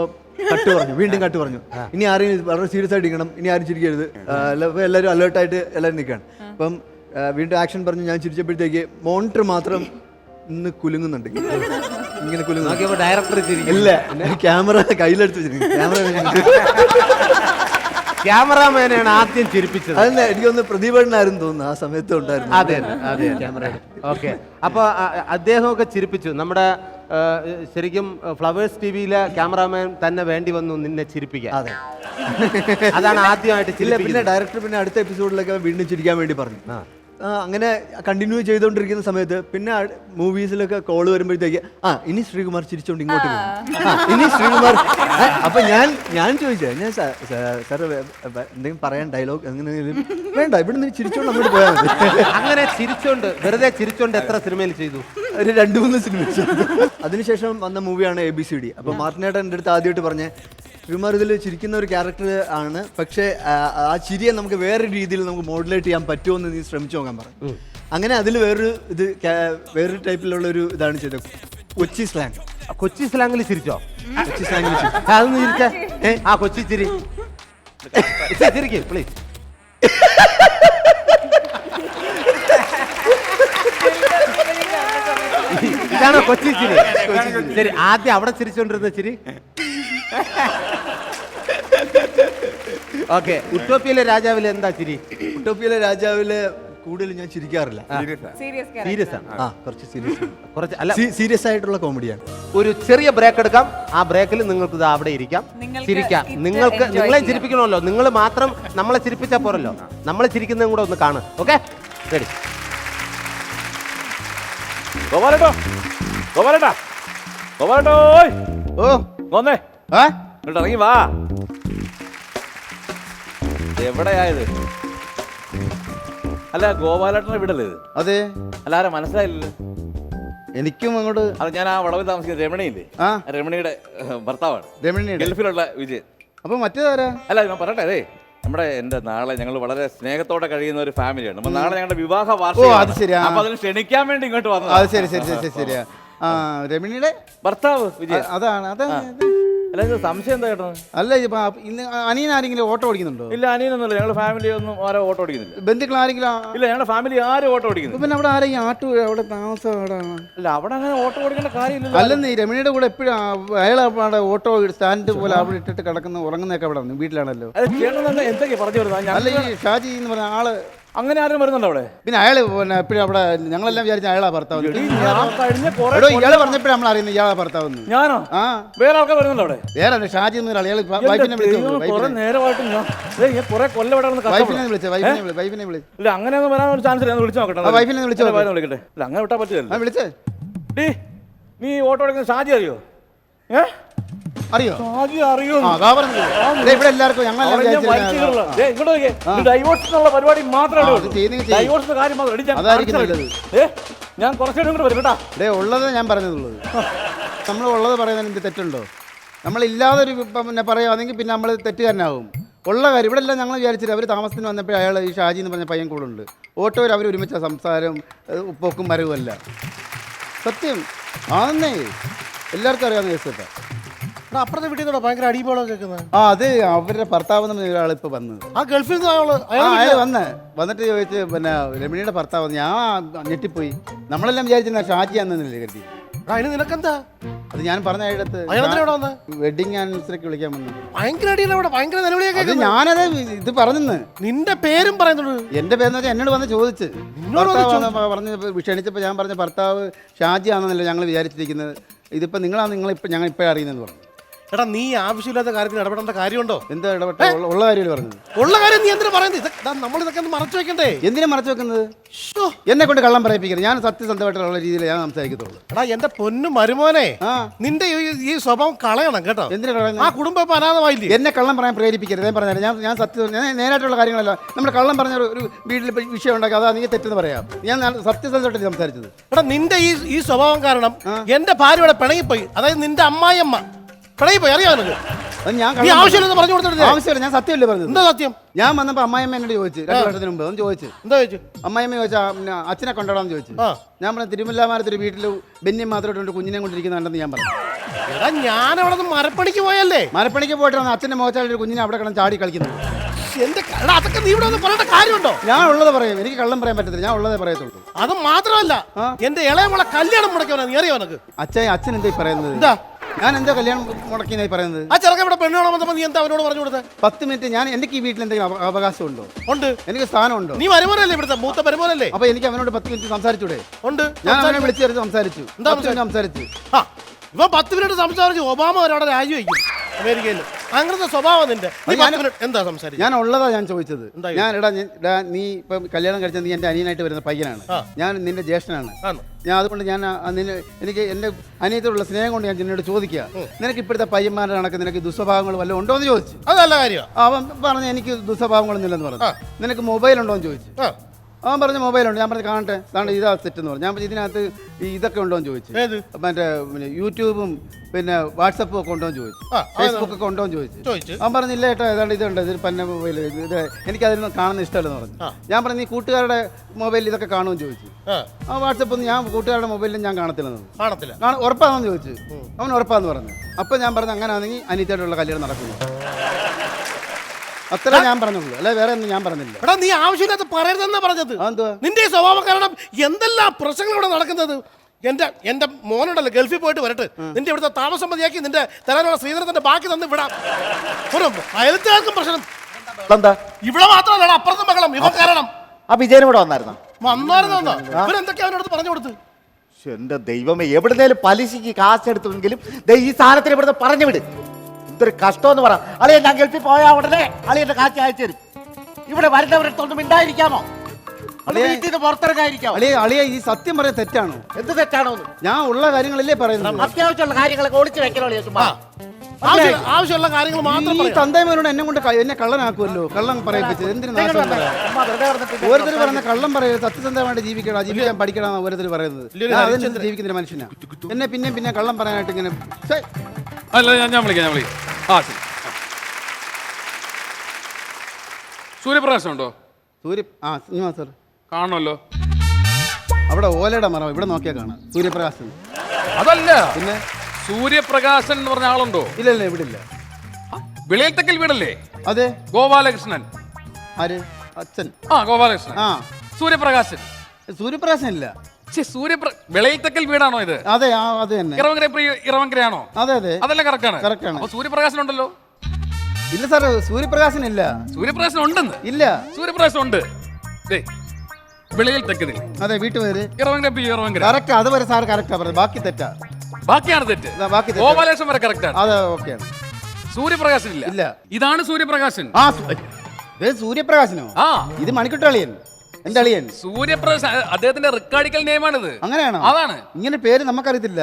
കട്ട് പറഞ്ഞു, വീണ്ടും കട്ട് പറഞ്ഞു. ഇനി ആരെയും വളരെ സീരിയസ് ആയിട്ട് ഇരിക്കണം, ഇനി ആരും ചിരിക്കരുത്. അപ്പോൾ എല്ലാവരും അലേർട്ടായിട്ട് എല്ലാവരും നിൽക്കുകയാണ്. അപ്പം വീണ്ടും ആക്ഷൻ പറഞ്ഞു. ഞാൻ ചിരിച്ചപ്പോഴത്തേക്ക് മോണിറ്റർ മാത്രം ഇന്ന് കുലുങ്ങുന്നുണ്ട്. ഇങ്ങനെ കുലുങ്ങുന്നു. ഡയറക്ടർ ഇല്ല, ക്യാമറ കയ്യിലെടുത്ത് ക്യാമറാമാനാണ് ആദ്യം ചിരിപ്പിച്ചത്. അതന്നെ, എനിക്കൊന്ന് പ്രദീപനായിരുന്നു തോന്നുന്നു ആ സമയത്ത് ഉണ്ടായിരുന്നു. അതെ അതെ, ക്യാമറ. ഓക്കെ, അപ്പൊ അദ്ദേഹമൊക്കെ ചിരിപ്പിച്ചു. നമ്മുടെ ശരിക്കും ഫ്ലവേഴ്സ് ടിവിയിലെ ക്യാമറാമാൻ തന്നെ വേണ്ടി വന്നു നിന്നെ ചിരിപ്പിക്കാൻ. അതെ, അതാണ് ആദ്യമായിട്ട് ചിരിപ്പിക്കുന്നത്. പിന്നെ ഡയറക്ടർ പിന്നെ അടുത്ത എപ്പിസോഡിലൊക്കെ വീണ്ടും ചിരിക്കാൻ വേണ്ടി പറഞ്ഞു. അങ്ങനെ കണ്ടിന്യൂ ചെയ്തുകൊണ്ടിരിക്കുന്ന സമയത്ത് പിന്നെ മൂവീസിലൊക്കെ കോള് വരുമ്പോഴത്തേക്ക് ഇനി ശ്രീകുമാർ ചിരിച്ചോണ്ട് ഇങ്ങോട്ട് പോകും, ഇനി ശ്രീകുമാർ. അപ്പൊ ഞാൻ ചോദിച്ചേ, ഞാൻ സാർ എന്തെങ്കിലും പറയാൻ ഡയലോഗ് എങ്ങനെയെങ്കിലും വേണ്ട, ഇവിടെ നിന്ന് ചിരിച്ചോണ്ട് അങ്ങോട്ട് പോയാൽ മതി. അങ്ങനെ ചിരിച്ചോണ്ട് വെറുതെ ചിരിച്ചോണ്ട് എത്ര സിനിമയിൽ ചെയ്തു? ഒരു 2-3 സിനിമ ചെയ്തു. അതിനുശേഷം വന്ന മൂവിയാണ് ABCD. അപ്പൊ മാർട്ടിനേട്ടൻ എൻ്റെ അടുത്ത് ആദ്യമായിട്ട് പറഞ്ഞേ, ശ്രീകുമാർ ഇതിൽ ചിരിക്കുന്ന ഒരു ക്യാരക്ടർ ആണ്, പക്ഷേ ആ ചിരിയെ നമുക്ക് വേറെ രീതിയിൽ നമുക്ക് മോഡുലേറ്റ് ചെയ്യാൻ പറ്റുമോ എന്ന് നീ ശ്രമിച്ചു നോക്കാൻ പറഞ്ഞു. അങ്ങനെ അതിൽ വേറൊരു ടൈപ്പിലുള്ള ഒരു ഇതാണ് ചെയ്തത്. കൊച്ചി സ്ലാങ്. കൊച്ചി സ്ലാങ്ങിൽ ചിരിച്ചോ? കൊച്ചി സ്ലാങ്ങിൽ അതൊന്ന് ചിരിച്ചേ. കൊച്ചി ചിരി ചിരിക്കും പ്ലീസ്. ഇതാണോ കൊച്ചി ചിരി? ശരി, ആദ്യം അവിടെ ചിരിച്ചോണ്ടിരുന്ന ചിരി. ഓക്കെ, ഉട്ടോപ്പിയിലെ രാജാവിലെ എന്താ ചിരി? ഉട്ടോപ്പിയിലെ രാജാവില് കൂടുതൽ ഞാൻ ചിരിക്കാറില്ല. സീരിയസ് ആണ്. കുറച്ച് സീരിയസ്, കുറച്ച് അല്ല, സീരിയസ് ആയിട്ടുള്ള കോമഡിയാണ്. ഒരു ചെറിയ ബ്രേക്ക് എടുക്കാം. ആ ബ്രേക്കിൽ നിങ്ങൾക്ക് ഇത് അവിടെ ഇരിക്കാം, ചിരിക്കാം. നിങ്ങളെ ചിരിപ്പിക്കണമല്ലോ. നിങ്ങൾ മാത്രം നമ്മളെ ചിരിപ്പിച്ചാൽ പോരല്ലോ, നമ്മളെ ചിരിക്കുന്നതും കൂടെ ഒന്ന് കാണും. Okay, ready? ഇറങ്ങി വാ. എവിടെയായത്? അല്ല, ഗോപാലേട്ടനെ വിടല്ലേ ഇത്? അതെ. അല്ല, ആരാ മനസ്സിലായില്ലല്ലോ. എനിക്കും അങ്ങോട്ട്. അത് ഞാൻ ആ വളവിൽ താമസിക്കുന്ന രമണിയില്ലേ, രമണിയുടെ ഭർത്താവാണ്. രമണിയുടെ ഗൾഫിലുള്ള വിജയൻ. അപ്പൊ മറ്റേതാരാ? അല്ല, ഞാൻ പറയട്ടെ, അതെ, നാളെ ഞങ്ങൾ വളരെ സ്നേഹത്തോടെ കഴിയുന്ന ഒരു ഫാമിലിയാണ്. അപ്പൊ നാളെ ഞങ്ങളുടെ വിവാഹ വാർഷികം. അപ്പൊ അതിന് ക്ഷണിക്കാൻ വേണ്ടി ഇങ്ങോട്ട് വന്നത്. ശരി ശരിയാ. രമണിയുടെ ഭർത്താവ് വിജയൻ. അതാണ് അല്ല ഇത് സംശയം എന്താ ചേട്ടാ? അല്ല ഇപ്പൊ ഇന്ന് അനിയൻ ആരെങ്കിലും ഓട്ടോ ഓടിക്കുന്നുണ്ടോ? ഇല്ല, അനിയനൊന്നുമില്ല. ഞങ്ങളുടെ ഫാമിലി ഒന്നും ആരും ഓട്ടോ ഓടിക്കുന്നില്ല. ബന്ധുക്കൾ ആരെങ്കിലും ഇല്ല, ഞങ്ങളുടെ ഫാമിലി ആരും ഓട്ടോ ഓടിക്കുന്നില്ല. പിന്നെ അവിടെ ആരെയും ആട്ടു അവിടെ താമസം എവിടെയാണ്? അല്ല, അവിടെ അങ്ങനെ ഓട്ടോ ഓടിക്കേണ്ട കാര്യമില്ലല്ലോ. അല്ലെന്ന് ഈ രമണിയുടെ കൂടെ എപ്പോഴും അയാൾ അവിടെ ഓട്ടോ സ്റ്റാൻഡ് പോലെ അവിടെ ഇട്ടിട്ട് കിടക്കുന്ന ഉറങ്ങുന്നതൊക്കെ അവിടെ വീട്ടിലാണല്ലോ. അത് ചേട്ടൻ എന്തൊക്കെയാ പറഞ്ഞു വരുന്നത്? അല്ല ഈ ഷാജി എന്ന് പറഞ്ഞ ആള് അങ്ങനെ ആരും വരുന്നുണ്ടോ അവിടെ? പിന്നെ അയാള് പിന്നെ എപ്പോഴും അവിടെ ഞങ്ങളെല്ലാം വിചാരിച്ച അയാളാ ഭർത്താവ്. കഴിഞ്ഞ ഇയാള് പറഞ്ഞപ്പോഴും നമ്മൾ അറിയുന്നത് ഇയാളാ ഭർത്താവെന്ന്. ഞാനോ? ആ വേറെ ആൾക്കാർ വരുന്നുണ്ടോ അവിടെ? വേറെ ഷാജി എന്ന് പറഞ്ഞ അയാൾ വൈഫിനെ കുറെ നേരമായിട്ട് ഞാൻ കുറെ കൊല്ലം വൈഫിനെ വിളിച്ചു. ഇല്ല, അങ്ങനെയൊന്നും വരാൻ ഒരു ചാൻസ് ഇല്ല. വിളിച്ചു നോക്കട്ടെ. വൈഫിനെ വിളിച്ചു വിളിക്കട്ടെ. ഇല്ല, അങ്ങനെ വിട്ടാ പറ്റില്ല. വിളിച്ചേ. നീ ഓട്ടോ എടുക്കുന്ന ഷാജി അറിയോ? അറിയോ? ഷാജി അറിയോ? ഇവിടെ എല്ലാവർക്കും ഡൈവോഴ്സിനുള്ള പരിപാടി മാത്രമേ ഡൈവോഴ്സിന്റെ കാര്യം ഞാൻ കുറച്ചുകൂടെ കൂടെ വരും കേട്ടാ. ഉള്ളത് ഞാൻ പറഞ്ഞതുള്ളത്. നമ്മൾ ഉള്ളത് പറയുന്നതിന് എന്ത് തെറ്റുണ്ടോ? നമ്മളില്ലാതെ ഒരു പിന്നെ പറയുകയാണെങ്കിൽ പിന്നെ നമ്മൾ തെറ്റുകാരനാവും. ഉള്ള കാര്യം ഇവിടെ എല്ലാം ഞങ്ങൾ വിചാരിച്ചിട്ട് അവർ താമസത്തിന് വന്നപ്പോൾ അയാൾ ഈ ഷാജി എന്ന് പറഞ്ഞ പയ്യൻ കൂടെ ഉണ്ട്. ഓട്ടോയിൽ അവർ ഒരുമിച്ച സംസാരം പോക്കും വരവുമല്ല. സത്യം ആന്നേ എല്ലാവർക്കും അറിയാവുന്ന കേസ് കേട്ടോ. അപ്പുറത്തെ വീട്ടിൽ നിന്നോ ഭയങ്കര അടിപോളോ കേൾക്കുന്നത്? അത് അവരുടെ ഭർത്താവ് എന്ന് പറഞ്ഞ ഒരാൾ ഇപ്പൊ വന്നത്. ആ ഗൾഫിൽ നിന്ന് അയാൾ വന്നിട്ട് ചോദിച്ച് പിന്നെ രമണിയുടെ ഭർത്താവ്. ഞാൻ ഞെട്ടിപ്പോയി. നമ്മളെല്ലാം വിചാരിച്ചിരുന്ന ഷാജിയാന്നല്ലേ കരുതി. അതിന് നിനക്കെന്താ? അത് ഞാൻ പറഞ്ഞ അയാളടുത്ത് വെഡിങ് ആനിവേഴ്സറിക്ക് വിളിക്കാൻ വന്നു. ഭയങ്കര അടിയല്ല അവിടെ, ഭയങ്കര നിലവിളിയൊക്കെ. ഞാനത് ഇത് പറഞ്ഞെന്ന്. നിന്റെ പേരും പറയുന്നുള്ളൂ. എന്റെ പേരെന്ന് വെച്ചാൽ എന്നോട് വന്ന് ചോദിച്ച് പറഞ്ഞ് ക്ഷണിച്ചപ്പോൾ ഞാൻ പറഞ്ഞ ഭർത്താവ് ഷാജി ആണെന്നല്ലോ ഞങ്ങൾ വിചാരിച്ചിരിക്കുന്നത്. ഇതിപ്പോ നിങ്ങളാണ് ഞങ്ങൾ ഇപ്പോഴാണ് അറിയുന്നത് പറഞ്ഞു. എടാ, നീ ആവശ്യമില്ലാത്ത കാര്യത്തിൽ ഇടപെടേണ്ട കാര്യമുണ്ടോ? എന്താ ഇടപെട്ട? ഉള്ള കാര്യമല്ലേ പറഞ്ഞത്? ഉള്ള കാര്യം നീ എന്തിനാ പറയുന്നത്? നമ്മൾ ഇതൊക്കെ മറച്ചു വെക്കണ്ടേ? എന്തിനാ മറച്ചു വെക്കുന്നത്? എന്നെ കൊണ്ട് കള്ളം പറയിപ്പിക്കുന്നത്. ഞാൻ സത്യസന്ധമായിട്ടുള്ള രീതിയിൽ ഞാൻ സംസാരിക്കത്തുള്ളൂ. എടാ എന്റെ പൊന്നു മരുമോനെ, നിന്റെ ഈ സ്വഭാവം കളയണം കേട്ടോ. എന്തിനാ? ആ കുടുംബം ഇപ്പൊ അനാഥമായില്ലേ? എന്നെ കള്ളം പറയാൻ പ്രേരിപ്പിക്കരുത്. ഞാൻ പറഞ്ഞാൽ ഞാൻ സത്യം നേരായിട്ടുള്ള കാര്യങ്ങളല്ല. നമ്മൾ കള്ളം പറഞ്ഞ ഒരു വീട്ടിൽ വിഷയം ഉണ്ടാക്കി അതാ നീ തെറ്റെന്ന് പറയാം. ഞാൻ സത്യസന്ധമായിട്ട് സംസാരിച്ചത്. എടാ നിന്റെ ഈ സ്വഭാവം കാരണം എന്റെ ഭാര്യയുടെ പിണങ്ങിപ്പോയി. അതായത് നിന്റെ അമ്മായിയമ്മ പിണങ്ങിപ്പോയി. അറിയാം നിനക്ക്? ആവശ്യമില്ലെന്ന് പറഞ്ഞു കൊടുത്തിട്ട്. ആവശ്യമില്ല, ഞാൻ സത്യമല്ലേ പറഞ്ഞത്. എന്താ സത്യം? ഞാൻ വന്നപ്പോ അമ്മായിയമ്മ എന്നോട് ചോദിച്ചു 2 വർഷത്തിന് മുമ്പ്. ഒന്ന് ചോദിച്ചു. എന്താ ചോദിച്ചു? അമ്മായിയമ്മ ചോദിച്ചാ പിന്നെ അച്ഛനെ കൊണ്ടുപോകാന്ന് ചോദിച്ചു. ഞാൻ പറഞ്ഞു തിരുമല്ലാമാരത്തൊരു വീട്ടിൽ ബെന്നി മാത്രമായിട്ട് കുഞ്ഞിനെ കൊണ്ടിരിക്കുന്നുണ്ടെന്ന് ഞാൻ പറഞ്ഞു. എടാ ഞാൻ അവിടെ നിന്ന് മരപ്പണിക്ക് പോയല്ലേ? മരപ്പണിക്ക് പോയിട്ടാണ് അച്ഛൻ്റെ മോച്ചാലൊരു കുഞ്ഞിനെ അവിടെ കിടന്ന് ചാടി കളിക്കുന്നത്. അതൊക്കെ നീ ഇവിടെ ഒന്ന് പറയേണ്ട കാര്യമുണ്ടോ? ഞാൻ ഉള്ളത് പറയും. എനിക്ക് കള്ളം പറയാൻ പറ്റത്തില്ല. ഞാൻ ഉള്ളതേ പറയത്തുള്ളൂ. അത് മാത്രമല്ല, എന്റെ ഇളയമോളെ കല്യാണം മുടക്കിയവനാ. നീ അറിയോ നിനക്ക്? അച്ഛൻ എന്താ പറയുന്നത്? എന്താ ഞാൻ എന്താ കല്യാണം മുടക്കിയെന്നായി പറയുന്നത്? ആ ചെറുക്കൻ ഇവിടെ പെണ്ണ് കാണാൻ വന്നപ്പോൾ നീ എന്താ അവനോട് പറഞ്ഞു കൊടുത്തത്? 10 മിനിറ്റ് ഞാൻ എനിക്ക് ഈ വീട്ടിൽ എന്തെങ്കിലും അവകാശം ഉണ്ടോ? ഉണ്ട്. എനിക്ക് സ്ഥാനമുണ്ടോ? നീ മരുമോനല്ലേ ഇവിടുത്തെ മൂത്ത മരുമോനല്ലേ? അപ്പൊ എനിക്ക് അവനോട് 10 മിനിറ്റ് സംസാരിച്ചൂടെ? ഉണ്ട്. ഞാൻ അവനെ വിളിച്ചു ചേർത്ത് സംസാരിച്ചു. സംസാരിച്ചു. ഇവ 10 മിനിറ്റ് സംസാരിച്ചു. ഒബാമ ഒരാളെ രാജിവെക്കും അമേരിക്കയിൽ. അങ്ങനത്തെ സ്വഭാവം നിന്റെ. എന്താ സംസാരിച്ചു? ഞാൻ ഉള്ളതാ ഞാൻ ചോദിച്ചത്. ഞാൻ നീ ഇപ്പൊ കല്യാണം കഴിച്ചത് നീ എന്റെ അനിയനായിട്ട് വരുന്ന പയ്യനാണ്. ഞാൻ നിന്റെ ജ്യേഷ്ഠനാണ്. ഞാൻ അതുകൊണ്ട് ഞാൻ എനിക്ക് എന്റെ അനിയത്തോടുള്ള സ്നേഹം കൊണ്ട് ഞാൻ നിന്നോട് ചോദിക്കുക, നിനക്ക് ഇപ്പോഴത്തെ പയ്യന്മാരുടെ കണക്ക് നിനക്ക് ദുസ്വഭാവങ്ങൾ വല്ലതും ഉണ്ടോ എന്ന് ചോദിച്ചു. അതല്ല കാര്യം. അവൻ പറഞ്ഞു എനിക്ക് ദുസ്വഭാവങ്ങളൊന്നും ഇല്ലെന്ന് പറഞ്ഞു. നിനക്ക് മൊബൈൽ ഉണ്ടോ എന്ന് ചോദിച്ചു. അവൻ പറഞ്ഞ മൊബൈലുണ്ട്. ഞാൻ പറഞ്ഞു കാണട്ടെ, അതാണ് ഇതാ സെറ്റ് എന്ന് പറഞ്ഞു. ഞാൻ ഇതിനകത്ത് ഇതൊക്കെ ഉണ്ടോ എന്ന് ചോദിച്ചു. മറ്റേ യൂട്യൂബും പിന്നെ വാട്സപ്പും ഒക്കെ ഉണ്ടോ എന്ന് ചോദിച്ചു. ഫേസ്ബുക്ക് ഒക്കെ ഉണ്ടോ എന്ന് ചോദിച്ചു. അവൻ പറഞ്ഞില്ല ഏട്ടാ ഏതാണ്ട് ഇതുണ്ട്, ഇതൊരു പന്ന മൊബൈൽ, ഇത് എനിക്ക് അതിനൊന്നും കാണുന്ന ഇഷ്ടമല്ലെന്ന് പറഞ്ഞു. ഞാൻ പറഞ്ഞു നീ കൂട്ടുകാരുടെ മൊബൈലിൽ ഇതൊക്കെ കാണുമെന്ന് ചോദിച്ചു. ആ വാട്സപ്പ് ഒന്നും ഞാൻ കൂട്ടുകാരുടെ മൊബൈലിൽ ഞാൻ കാണത്തില്ലെന്ന്. ഉറപ്പാണെന്ന് ചോദിച്ചു. അവൻ ഉറപ്പാന്ന് പറഞ്ഞു. അപ്പം ഞാൻ പറഞ്ഞു അങ്ങനെയാണെങ്കിൽ അനിയത്തിയായിട്ടുള്ള കല്യാണം നടക്കുന്നു. അത്ര ഞാൻ പറഞ്ഞുള്ളൂ, അല്ലെ വേറെ ഒന്നും ഞാൻ പറഞ്ഞില്ല. എടാ നീ ആവശ്യമില്ലാത്ത പറയരുതെന്നാ പറഞ്ഞത്. നിന്റെ ഈ സ്വഭാവം കാരണം എന്തെല്ലാം പ്രശ്നങ്ങൾ ഇവിടെ നടക്കുന്നത്. എന്റെ മോനുണ്ടല്ലോ ഗൾഫിൽ പോയിട്ട് വരട്ടെ, നിന്റെ ഇവിടുത്തെ താമസം മതിയാക്കി നിന്റെ തരാനുള്ള ശ്രീധരത്തിന്റെ ബാക്കി തന്ന് വിടാം. അയലത്തുകാർക്കും പ്രശ്നം ഇവിടെ മാത്രമല്ല, അപ്പുറത്തും മകളും ഇവ കാരണം. ആ വിജയനും ഇവിടെ വന്നായിരുന്നു. ഇവരെന്തൊക്കെയാ അവനടുത്ത് പറഞ്ഞു കൊടുത്ത്? എന്റെ ദൈവമേ, എവിടുന്നേലും പലിശക്ക് കാശെടുത്തെങ്കിലും ഈ സാധനത്തിന് ഇവിടുന്ന് പറഞ്ഞു വിട്. ഇതൊരു കഷ്ടമെന്ന് പറ. അളിയ ഞാൻ ഗൾഫിൽ പോയാ ഉടനെ അളിയന്റെ കാശ് അയച്ചു തരും. ഇവിടെ വരുന്നവരടുത്തൊന്നും മിണ്ടായിരിക്കാമോ? പുറത്തിറങ്ങായിരിക്കാമോ? അളിയ ഈ സത്യം പറയാൻ തെറ്റാണോ? എന്ത് തെറ്റാണോ? ഞാൻ ഉള്ള കാര്യങ്ങളല്ലേ പറയുന്നത്. അത്യാവശ്യമുള്ള കാര്യങ്ങളൊക്കെ ഒളിച്ചു വെക്കണോ? ആവശ്യമുള്ള കാര്യങ്ങൾ മാത്രം. ഈ തന്തേമോനോട് എന്നെ കള്ളനാക്കുമല്ലോ, കള്ളം പറയിപ്പിച്ചത് എന്തിനു? ഓരോരുത്തർ പറയുന്ന കള്ളം പറയരുത്, സത്യസന്ധമായിട്ട് ജീവിക്കാൻ പഠിക്കണം ഓരോരുത്തർ പറയുന്നത്. അതിനനുസരിച്ച് ജീവിക്കുന്ന മനുഷ്യനാ. എന്നെ പിന്നെ കള്ളം പറയാനായിട്ട് ഇങ്ങനെ. അല്ല ഞാൻ വിളിക്കാം. ആ ശരി. സൂര്യപ്രകാശം ഉണ്ടോ? സാർ കാണണമല്ലോ. അവിടെ ഓലയുടെ മരം ഇവിടെ നോക്കിയാൽ കാണാം സൂര്യപ്രകാശം. അതല്ല പിന്നെ സൂര്യപ്രകാശൻ എന്ന് പറഞ്ഞ ആളുണ്ടോ? ഇല്ല ഇല്ല ഇവിടെ ഇല്ല. വിളയത്തക്കൽ വീടല്ലേ? അതെ. ഗോപാലകൃഷ്ണൻ. ആര്? അച്ഛൻ. ഗോപാലകൃഷ്ണൻ. ആ. സൂര്യപ്രകാശൻ. സൂര്യപ്രകാശൻ ഇല്ല. വിളയത്തക്കൽ വീടാണോ ഇത്? അതെ അത് തന്നെ. ഇറവങ്കരയാണോ? അതെ അതെ. അതല്ല കറക്റ്റാണ്. കറക്റ്റാണ്. സൂര്യപ്രകാശൻ ഉണ്ടല്ലോ? ഇല്ല സാർ, സൂര്യപ്രകാശൻ ഇല്ല. സൂര്യപ്രകാശൻ ഉണ്ടെന്ന്? ഇല്ല. സൂര്യപ്രകാശൻ ഉണ്ട്. വിളയിൽ തെക്കതിൽ. അതെ, വീട്ടുപേര് ഇറവങ്കര. കറക്റ്റ്, അതുവരെ സാർ കറക്റ്റാ പറഞ്ഞത്, ബാക്കി തെറ്റാ. ബാക്കിയാണ് തെറ്റ്. ബാക്കി ഗോപാലകൃഷ്ണൻ വരെ കറക്റ്റാണ്. അതെ, ഓക്കെയാണ്. സൂര്യപ്രകാശൻ ഇല്ല. ഇല്ല. ഇതാണ് സൂര്യപ്രകാശൻ. സൂര്യപ്രകാശനോ? ഇത് മണിക്കുട്ടളിയൻ, എന്റെ അളിയൻ. സൂര്യപ്രകാശൻ അദ്ദേഹത്തിന്റെ റിക്കാർഡിക്കൽ നെയിമാണിത്. അങ്ങനെയാണോ? അതാണ്. ഇങ്ങനെ പേര് നമുക്കറിയത്തില്ല.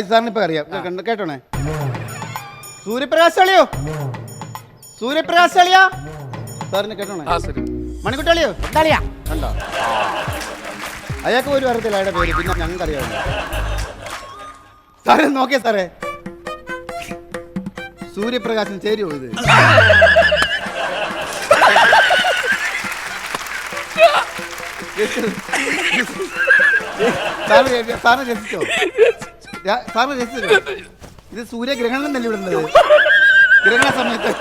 സാറിന് ഇപ്പൊ അറിയാം. കേട്ടോണേ. സൂര്യപ്രകാശ് അളിയോ, സൂര്യപ്രകാശ് അളിയാ, സാറിന് കേട്ടോണേ. മണിക്കുട്ടളിയോ എന്താളിയാ കണ്ടോ? അയാൾക്ക് പോലും അറിയത്തില്ല അയാളുടെ പേര്, പിന്നെ ഞങ്ങൾക്ക് അറിയാമല്ലോ. സാറേ നോക്കിയേ സാറേ, സൂര്യപ്രകാശൻ ചേരുവോ ഇത്? സാറിന് രസിച്ചോ? സാറിന് രസിച്ചോ? ഇത് സൂര്യഗ്രഹണം തന്നെ വിടുന്നത്, ഗ്രഹണ സമയത്ത്.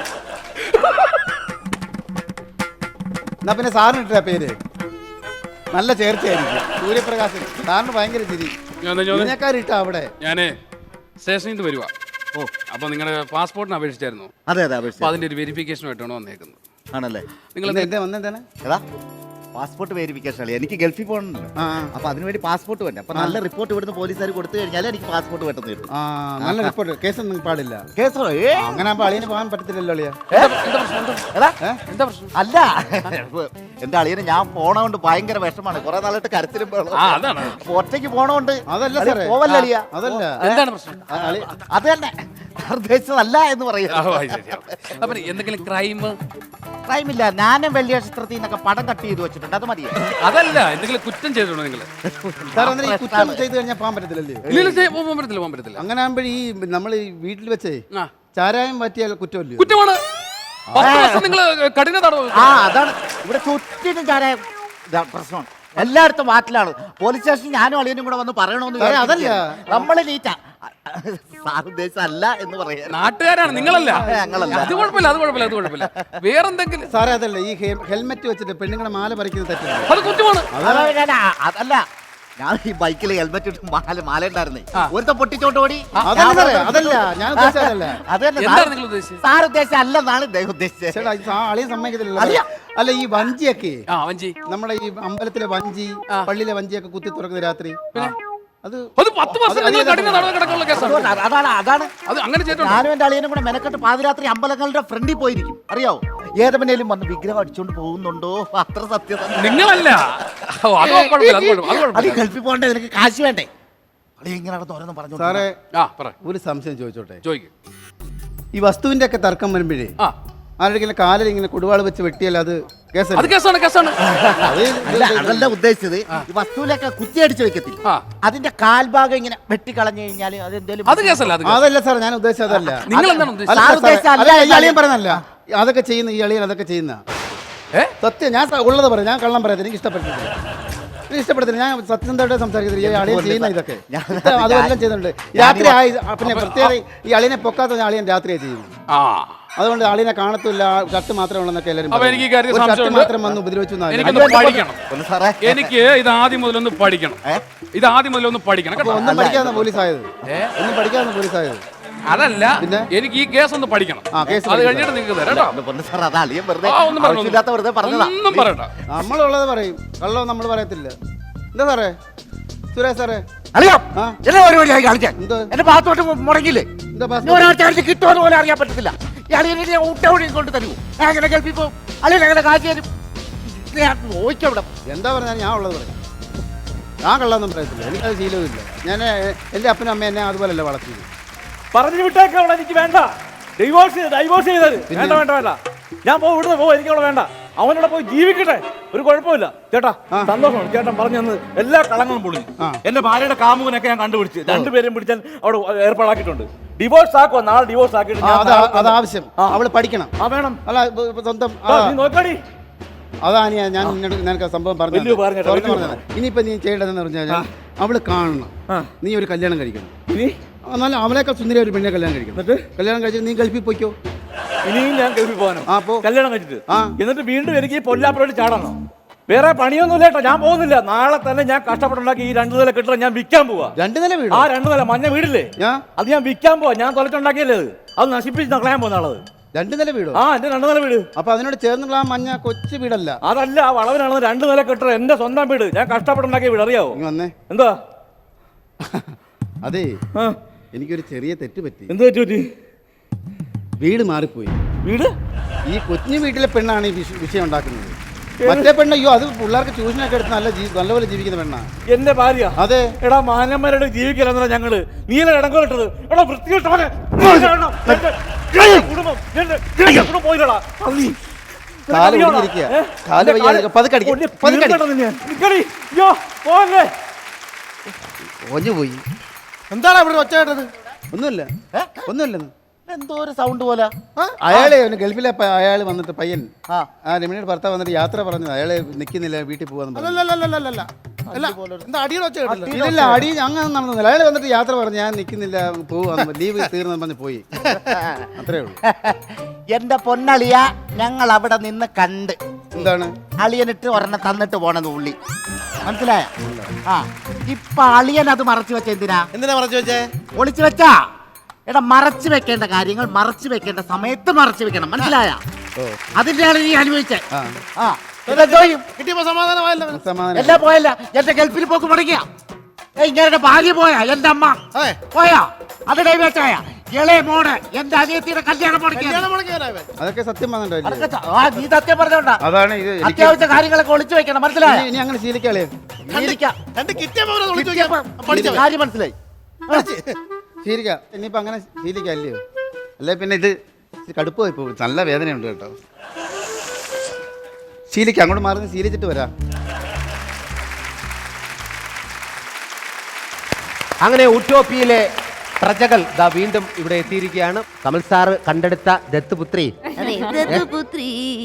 എന്നാ പിന്നെ സാറിന് ഇട്ട പേര് നല്ല ചേർച്ചയായിരിക്കും, സൂര്യപ്രകാശൻ. സാറിന് ഭയങ്കര ചിരി. ഇതിനേക്കാരിട്ടാ അവിടെ. ഞാനേ സ്റ്റേഷനിൽ നിന്ന് വരുവാ. അപ്പൊ നിങ്ങളുടെ പാസ്പോർട്ടിന് അപേക്ഷിച്ചായിരുന്നു? അതെ അതെ, അപ്പൊ അതിന്റെ ഒരു വെരിഫിക്കേഷനുമായിട്ടാണ് വന്നേക്കുന്നത്. ആണല്ലേ? നിങ്ങൾ വന്നെന്താണ്? ഏതാ പാസ്പോർട്ട് വെരിഫിക്കേഷൻ അല്ലേ? എനിക്ക് ഗൾഫിൽ പോകണമല്ലോ, അപ്പൊ അതിനുവേണ്ടി പാസ്പോർട്ട് വേണ്ട. അപ്പൊ നല്ല റിപ്പോർട്ട് ഇവിടുന്ന് പോലീസുകാർ കൊടുത്തു കഴിഞ്ഞാൽ എനിക്ക് പാസ്പോർട്ട് പെട്ടെന്ന് കിട്ടും. നല്ല റിപ്പോർട്ട്. കേസൊന്നും പാടില്ല. കേസോ? അങ്ങനെ ആകുമ്പോ അളിയന് പോകാൻ പറ്റത്തില്ലല്ലോ അളിയ. അല്ല, എന്റെ അളിയന് ഞാൻ പോണോണ്ട് ഭയങ്കര വിഷമാണ്. കുറെ നാളായിട്ട് കരച്ചിലും ഒറ്റയ്ക്ക് പോണോണ്ട്. അതല്ല സാറേ, പോവല്ല അളിയ. അതല്ല. എന്താണ് പ്രശ്നം? അത് തന്നെ ഉദ്ദേശിച്ചതല്ല എന്ന് പറയാം. എന്തെങ്കിലും ക്രൈം ഇല്ല. ഞാനും വെള്ളിയ ചിത്രത്തിൽ നിന്നൊക്കെ പടം കട്ട് ചെയ്ത് വെച്ചിട്ടുണ്ട്, അത് മതിയോ? അതല്ല, എന്തെങ്കിലും കുറ്റം ചെയ്തിട്ടുണ്ടോ നിങ്ങൾ? കുറ്റം ചെയ്ത് കഴിഞ്ഞാൽ പോകാൻ പറ്റത്തില്ലല്ലേ? പോകാൻ പറ്റത്തില്ല. അങ്ങനെ ആകുമ്പോൾ ഈ നമ്മൾ ഈ വീട്ടിൽ വെച്ചേ ചാരായം പറ്റിയാൽ കുറ്റമല്ലേ? കുറ്റമാണ്. നിങ്ങൾ കഠിന തടവ്. അതാണ് ഇവിടെ ചുറ്റിനും ചാരായം പ്രശ്നമാണ്. എല്ലായിടത്തും വാറ്റിലാണ്. പോലീസ് സ്റ്റേഷനിൽ ഞാനും അളിയനും കൂടെ വന്ന് പറയണമെന്ന്. അതല്ല, നമ്മള് നീറ്റാ. സാർ ഉദ്ദേശിച്ചല്ല എന്ന് പറയാം. നാട്ടുകാരാണ്, നിങ്ങളല്ല. ഞങ്ങളല്ല. അത് കുഴപ്പമില്ല. വേറെന്തെങ്കിലും? സാറേ അതല്ല, ഈ ഹെൽമെറ്റ് വെച്ചിട്ട് പെണ്ണുങ്ങളെ മാല പറിക്കുന്നത് തെറ്റില്ല. അത് കുറ്റമാണ്. അതല്ല, ഞാൻ ഈ ബൈക്കിൽ ഹെൽമെറ്റ് ഇട്ട് മാല ഉണ്ടായിരുന്നേ, ഒരുത്ത പൊട്ടിച്ചോണ്ട് ഓടി. അതല്ല ഞാൻ ഉദ്ദേശിച്ചതല്ല. സാർ ഉദ്ദേശിച്ചല്ലെന്നാണ് ഇദ്ദേഹം ഉദ്ദേശിച്ചത്. അളിയെ സമ്മതിക്കത്തില്ല. അല്ല, ഈ വഞ്ചിയൊക്കെ നമ്മുടെ ഈ അമ്പലത്തിലെ വഞ്ചി, പള്ളിയിലെ വഞ്ചിയൊക്കെ കുത്തി തുറക്കുന്ന രാത്രി, ഞാനും എന്റെ അളിയനും കൂടെ മെനക്കെട്ട് പാതിരാത്രി അമ്പലങ്ങളുടെ ഫ്രണ്ടിൽ പോയിരിക്കും. അറിയാവോ? ഏതെങ്കിലും വന്ന് വിഗ്രഹം അടിച്ചോണ്ട് പോകുന്നുണ്ടോ? അത്ര സത്യത നിങ്ങളല്ല. ഗൾഫിൽ പോകണ്ടേ? നിനക്ക് കാശ് വേണ്ടേ? അളിയ ഇങ്ങനെ തുറന്ന് പറഞ്ഞു. സാറേ ഒരു സംശയം ചോദിച്ചോട്ടെ? ഈ വസ്തുവിന്റെ ഒക്കെ തർക്കം വരുമ്പോഴേ ആരുടെ കാലിൽ ഇങ്ങനെ കൊടുവാള് വെച്ച് വെട്ടിയാൽ അത് കേസാണ്. അതല്ല ഉദ്ദേശിച്ചത്. ഈ വസ്തുവിലൊക്കെ കുറ്റിയടിച്ച് വെക്കത്തില്ല, അതിന്റെ കാൽഭാഗം ഇങ്ങനെ വെട്ടിക്കളഞ്ഞു കഴിഞ്ഞാൽ അതല്ല സാർ ഞാൻ ഉദ്ദേശിച്ചതല്ല. അളിയൻ പറഞ്ഞല്ല അതൊക്കെ ചെയ്യുന്ന ഈ അളിയൻ അതൊക്കെ ചെയ്യുന്ന സത്യം. ഞാൻ ഉള്ളത് പറയാം, ഞാൻ കള്ളം പറയാം. എനിക്ക് ഇഷ്ടപ്പെടത്തില്ല. ഞാൻ സത്യസന്ധമായിട്ട് സംസാരിക്കത്തില്ല. ഈ അളിയൻ ചെയ്യുന്ന ഇതൊക്കെ അതെല്ലാം ചെയ്യുന്നുണ്ട്. രാത്രി ആയി പിന്നെ പ്രത്യേകം ഈ അളിയനെ പൊക്കാത്ത അളിയൻ രാത്രിയാണ് ചെയ്യുന്നത്. അതുകൊണ്ട് ആളിനെ കാണത്തില്ല, ഷർട്ട് മാത്രമേ ഉള്ളെന്നൊക്കെ എല്ലാവരും മാത്രം വന്ന് ഉപദ്രവിച്ചു. എനിക്ക് ഇത് ആദ്യം മുതലൊന്ന് പഠിക്കണം. ഒന്നും പഠിക്കാതെ പോലീസായത്. അതല്ല, എനിക്ക് ഈ കേസ് ഒന്ന് പഠിക്കണം. അത് കഴിഞ്ഞിട്ട് നിങ്ങൾക്ക് തരാം. ഒന്നും പറയണ്ട. നമ്മളുള്ളത് പറയും, കള്ളോ നമ്മൾ പറയത്തില്ല. എന്താ സാറേ? സുരേഷ് സാറേ, എന്റെ പാസ്പോർട്ട് മുടങ്ങില്ലേ? ഒരാഴ്ച കിട്ടുമെന്ന് പോലെ അറിയാൻ പറ്റത്തില്ല. കൊണ്ട് തരുമോ? അങ്ങനെ ഗൾഫിൽ പോകും, അളിയനെ കാശ് തരും. ചോദിക്കവിടെ എന്താ പറഞ്ഞാൽ ഞാൻ ഉള്ളത് പറയും. ഞാൻ കള്ളൊന്നും പറയത്തില്ല, എനിക്കത് ശീലവുമില്ല. ഞാൻ എൻ്റെ അപ്പനും അമ്മ എന്നെ അതുപോലല്ല വളർത്തിയത്. പറഞ്ഞു വിട്ടേക്കവിടെ എനിക്ക് വേണ്ട. ഡൈവോഴ്സ് ചെയ്തത് വേണ്ട. ഞാൻ ഇവിടുന്ന് പോകും, എനിക്കവിടെ വേണ്ട. അവനോടെ പോയി ജീവിക്കട്ടെ, ഒരു കുഴപ്പമില്ല. ചേട്ടാ സന്തോഷമാണ് ചേട്ടൻ പറഞ്ഞു തന്നത്. എല്ലാ കളങ്ങളും പൊളിഞ്ഞു. എന്റെ ഭാര്യയുടെ കാമുകനൊക്കെ ഞാൻ കണ്ടുപിടിച്ച് രണ്ടുപേരും പിടിച്ചാൽ അവിടെ ഏർപ്പാടാക്കിയിട്ടുണ്ട്. ഡിവോഴ്സ് ആക്കുവാ, നാളെ ഡിവോഴ്സ് ആക്കിയിട്ട് അത് ആവശ്യം. അവള് പഠിക്കണം. വേണം. അല്ല സ്വന്തം നോക്കടി. അതാണ് ഞാൻ നിനക്ക് സംഭവം പറഞ്ഞു. ഇനിയിപ്പോ നീ ചെയ്യേണ്ടതെന്ന് പറഞ്ഞാൽ അവള് കാണണം, നീ ഒരു കല്യാണം കഴിക്കണം. എന്നാലും അവളേക്കാൾ സുന്ദരി ഒരു പെണ്ണെ കല്യാണം കഴിക്കണം. എന്നിട്ട് കല്യാണം കഴിച്ചിട്ട് നീ ഗൾഫിൽ പോയിക്കോ. ഇനിയും ഞാൻ ഗൾഫിൽ പോകാനോ? ആ, പോ. കല്യാണം കഴിച്ചിട്ട് ആ. എന്നിട്ട് വീണ്ടും എനിക്ക് ഈ പൊല്ലാപ്പുറത്ത് ചാടണോ? വേറെ പണിയൊന്നുമില്ല കേട്ടോ, ഞാൻ പോകുന്നില്ല. നാളെ തന്നെ ഞാൻ കഷ്ടപ്പെട്ടുണ്ടാക്കി ഈ 2 നില കെട്ടിടം ഞാൻ വിൽക്കാൻ പോവാ. 2 നില വീട്? ആ 2 നില മഞ്ഞ വീടില്ലേ, അത് ഞാൻ വിൽക്കാൻ പോവാ. ഞാൻ തൊലച്ചുണ്ടാക്കിയല്ലേ അത് നശിപ്പിച്ച് കളയാൻ പോകുന്നാളത്. 2 നില വീടോ? ആ, എന്റെ 2 നില വീട്. അപ്പൊ അതിനോട് ചേർന്നുള്ള ആ മഞ്ഞ കൊച്ചു വീടല്ല? അതല്ല, ആ വളവിനാണ് 2 നില കെട്ടിടം, എന്റെ സ്വന്തം വീട്. ഞാൻ കഷ്ടപ്പെട്ടുണ്ടാക്കിയ വീട്, അറിയാവോ? നീ വന്നേ. എന്താ? അതെ, എനിക്കൊരു ചെറിയ തെറ്റ് പറ്റി. എന്ത് പറ്റി? വീട് മാറിപ്പോയി. വീട്? ഈ കൊച്ചു വീട്ടിലെ പെണ്ണാണ് ഈ വിഷയം ഉണ്ടാക്കുന്നത്. മറ്റേ പെണ്ണ്, അയ്യോ, അത് പിള്ളേർക്ക് ട്യൂഷനൊക്കെ എടുത്ത് നല്ലപോലെ ജീവിക്കുന്ന പെണ്ണാ എന്റെ ഭാര്യ. അതെ. എടാ, മാന്യന്മാരുടെ ജീവിക്കലെന്നാ ഞങ്ങള് നീല ഇടങ്കോലിട്ടത്. എടാ, വൃത്തികെട്ടവനെ. കുടുംബം കുടുംബം പോയില്ലടാ. കാല് ഒടിഞ്ഞിരിക്കുക. കാല് വയ്യ, പതുക്കെ അടിക്ക്, പതുക്കെ അടിക്ക്. ഒഞ്ഞു പോയി. എന്താണ് ഇവിടെ ഒച്ച കേട്ടത്? ഒന്നുമില്ല, ഒന്നുമില്ലെന്ന്. എന്തോ ഒരു സൗണ്ട് പോലെ. അയാളെ ഗൾഫിലെ അയാൾ വന്നിട്ട് പയ്യൻ, ആ രമണിയുടെ ഭർത്താവ് വന്നിട്ട് യാത്ര പറഞ്ഞു. അയാളെ നിൽക്കുന്നില്ല, വീട്ടിൽ പോവാന്ന് പറഞ്ഞു. എന്താ അടിയുടെ ഒച്ച കേട്ടില്ല? ഇല്ല, അടി അങ്ങനെ നടന്നില്ല. അയാൾ വന്നിട്ട് യാത്ര പറഞ്ഞു, ഞാൻ നിൽക്കുന്നില്ല, പോവാന്ന്, ലീവ് തീർന്നു പറഞ്ഞ് പോയി. അത്രേ ഉള്ളൂ. എന്റെ പൊന്നളിയ, ഞങ്ങൾ അവിടെ നിന്ന് കണ്ട്. എന്താണ്? അളിയനിട്ട് ഒരെണ്ണം തന്നിട്ട് പോണെന്ന് ഉള്ളി, മനസ്സിലായ? ആ, ഇപ്പൊ അളിയൻ അത് മറച്ചു വെച്ച എന്തിനാ? എന്തിനാ മറച്ചു വെച്ചേ? ഒളിച്ചു വെച്ചാ? എടാ, മറച്ചു വെക്കേണ്ട കാര്യങ്ങൾ മറച്ചു വെക്കേണ്ട സമയത്ത് മറച്ചു വെക്കണം, മനസ്സിലായ? അതിന്റെയാണ് നീ അനുഭവിച്ചേ. കിട്ടിയപ്പോ സമാധാനമായല്ലോ. എല്ലാം പോയല്ല, എന്റെ ഗൾഫിൽ പോക്ക് മുടങ്ങിയ. ഇങ്ങനെ ഭാര്യ പോയാ, എന്റെ അമ്മ പോയാ, അത് ഡൈവേഴ്സായ. ഇളയ മോട് എന്റെ അനിയത്തിയുടെ കല്യാണം അതൊക്കെ സത്യം നീ സത്യം പറഞ്ഞോണ്ടാ. അതാണ് ഇത്. അത്യാവശ്യ കാര്യങ്ങളൊക്കെ ഒളിച്ചു വെക്കണം, മനസ്സിലായ? ഇനി അങ്ങനെ ശീലിക്കാളേ. കാര്യം മനസ്സിലായി? ശീലിക്കാം. ഇനിയിപ്പോ അങ്ങനെ ശീലിക്കാം, അല്ലയോ? അല്ലെ പിന്നെ ഇത് കടുപ്പ് പോയി പോകും. നല്ല വേദനയുണ്ട് കേട്ടോ. ശീലിക്കാം, അങ്ങോട്ട് മാറി ശീലിച്ചിട്ട് വരാം. അങ്ങനെ ഉട്ടോപ്പിയിലെ പ്രജകൾ ദാ വീണ്ടും ഇവിടെ എത്തിയിരിക്കുകയാണ്. കമൽ സാറ് കണ്ടെടുത്ത ദത്തുപുത്രി.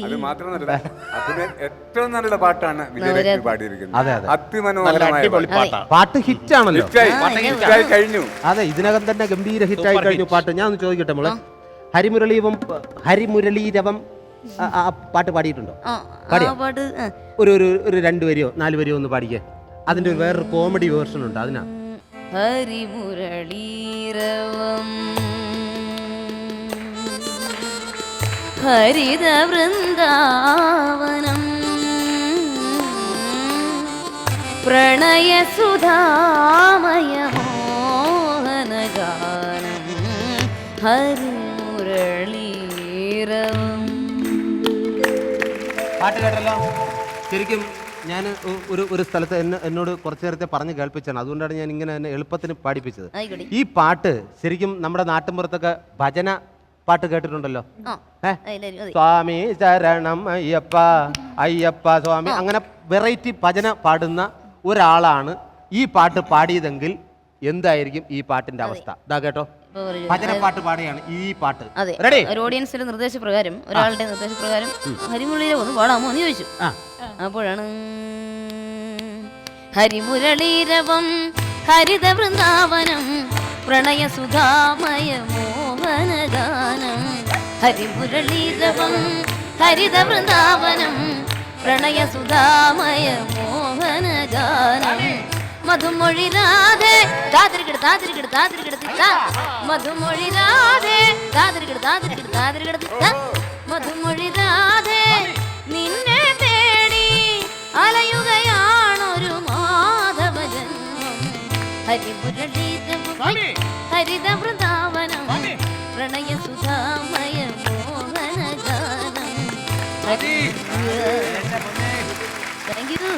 അത് മാത്രമല്ല, അതിന് ഏറ്റവും നല്ല പാട്ടാണ് വിജയലക്ഷ്മി പാടിയിരിക്കുന്നത്. അതെ, അതെ. അതിമനോഹരമായ പാട്ട് ഹിറ്റാണല്ലോ, ഹിറ്റായി കഴിഞ്ഞു. അതെ, ഇതിനകം തന്നെ ഗംഭീര ഹിറ്റായി കഴിഞ്ഞു പാട്ട്. ഞാൻ ഒന്ന് ചോദിക്കട്ടെ മോളെ, ഹരിമുരളീരവം ആ പാട്ട് പാടിയിട്ടുണ്ടോ? പാടിയോ? ഒരു 2 വരിയോ 4 വരിയോ ഒന്ന് പാടിക്കേ. അതിന്റെ വേറൊരു കോമഡി വേർഷൻ ഉണ്ട്, അതിനാ. ഹരിമുരളീരവം ഹരിത വൃന്ദാവനം പ്രണയസുധാമയ മോഹനഗാനം ഹരിമുരളീരവം. പാട്ട് കേട്ടല്ലോ. ശരിക്കും ഞാൻ ഒരു സ്ഥലത്ത് എന്നോട് കുറച്ചു നേരത്തെ പറഞ്ഞ് കേൾപ്പിച്ചാണ്, അതുകൊണ്ടാണ് ഞാൻ ഇങ്ങനെ എന്നെ എളുപ്പത്തിന് പാടിപ്പിച്ചത്. ഈ പാട്ട് ശരിക്കും നമ്മുടെ നാട്ടിൻപുറത്തൊക്കെ ഭജന പാട്ട് കേട്ടിട്ടുണ്ടല്ലോ. സ്വാമി ശരണം അയ്യപ്പ, അയ്യപ്പ സ്വാമി, അങ്ങനെ വെറൈറ്റി ഭജന പാടുന്ന ഒരാളാണ് ഈ പാട്ട് പാടിയതെങ്കിൽ എന്തായിരിക്കും ഈ പാട്ടിന്റെ അവസ്ഥ? ഇതാ കേട്ടോ, ഭജന പാട്ട് പാടുകയാണ് ഈ പാട്ട്. റെഡി? ഒരു ഓഡിയൻസിന്റെ നിർദ്ദേശപ്രകാരം, ഒരാളുടെ നിർദ്ദേശപ്രകാരം ഹരിമുരളീരവം ഒന്ന് പാടാമോ എന്ന് ചോദിച്ചു. അപ്പോഴാണ് ഹരിമുരളീരവം ഹരിത വൃന്ദാവനം പ്രണയസുധാമയ മോഹനഗാനം ഹരിമുരളീരവം ഹരിത വൃന്ദാവനം പ്രണയസുധാമയ മോഹനഗാനം മധുമൊഴി രാധേ താതിരികിട താതിരികിട താതിരികിട തിത്ത മധുമൊഴി രാധേ താതിരികിട താതിരികിട താതിരികിട തിത്ത മധുമൊഴി രാധേ നിന്നെ തേടി അലയുകയാണൊരു മാധവ ജന്മം ഹരിമുരളീരവം ഹരിത വൃന്ദാവനം പ്രണയസുധാമയ മോഹനഗാനം. Thank you.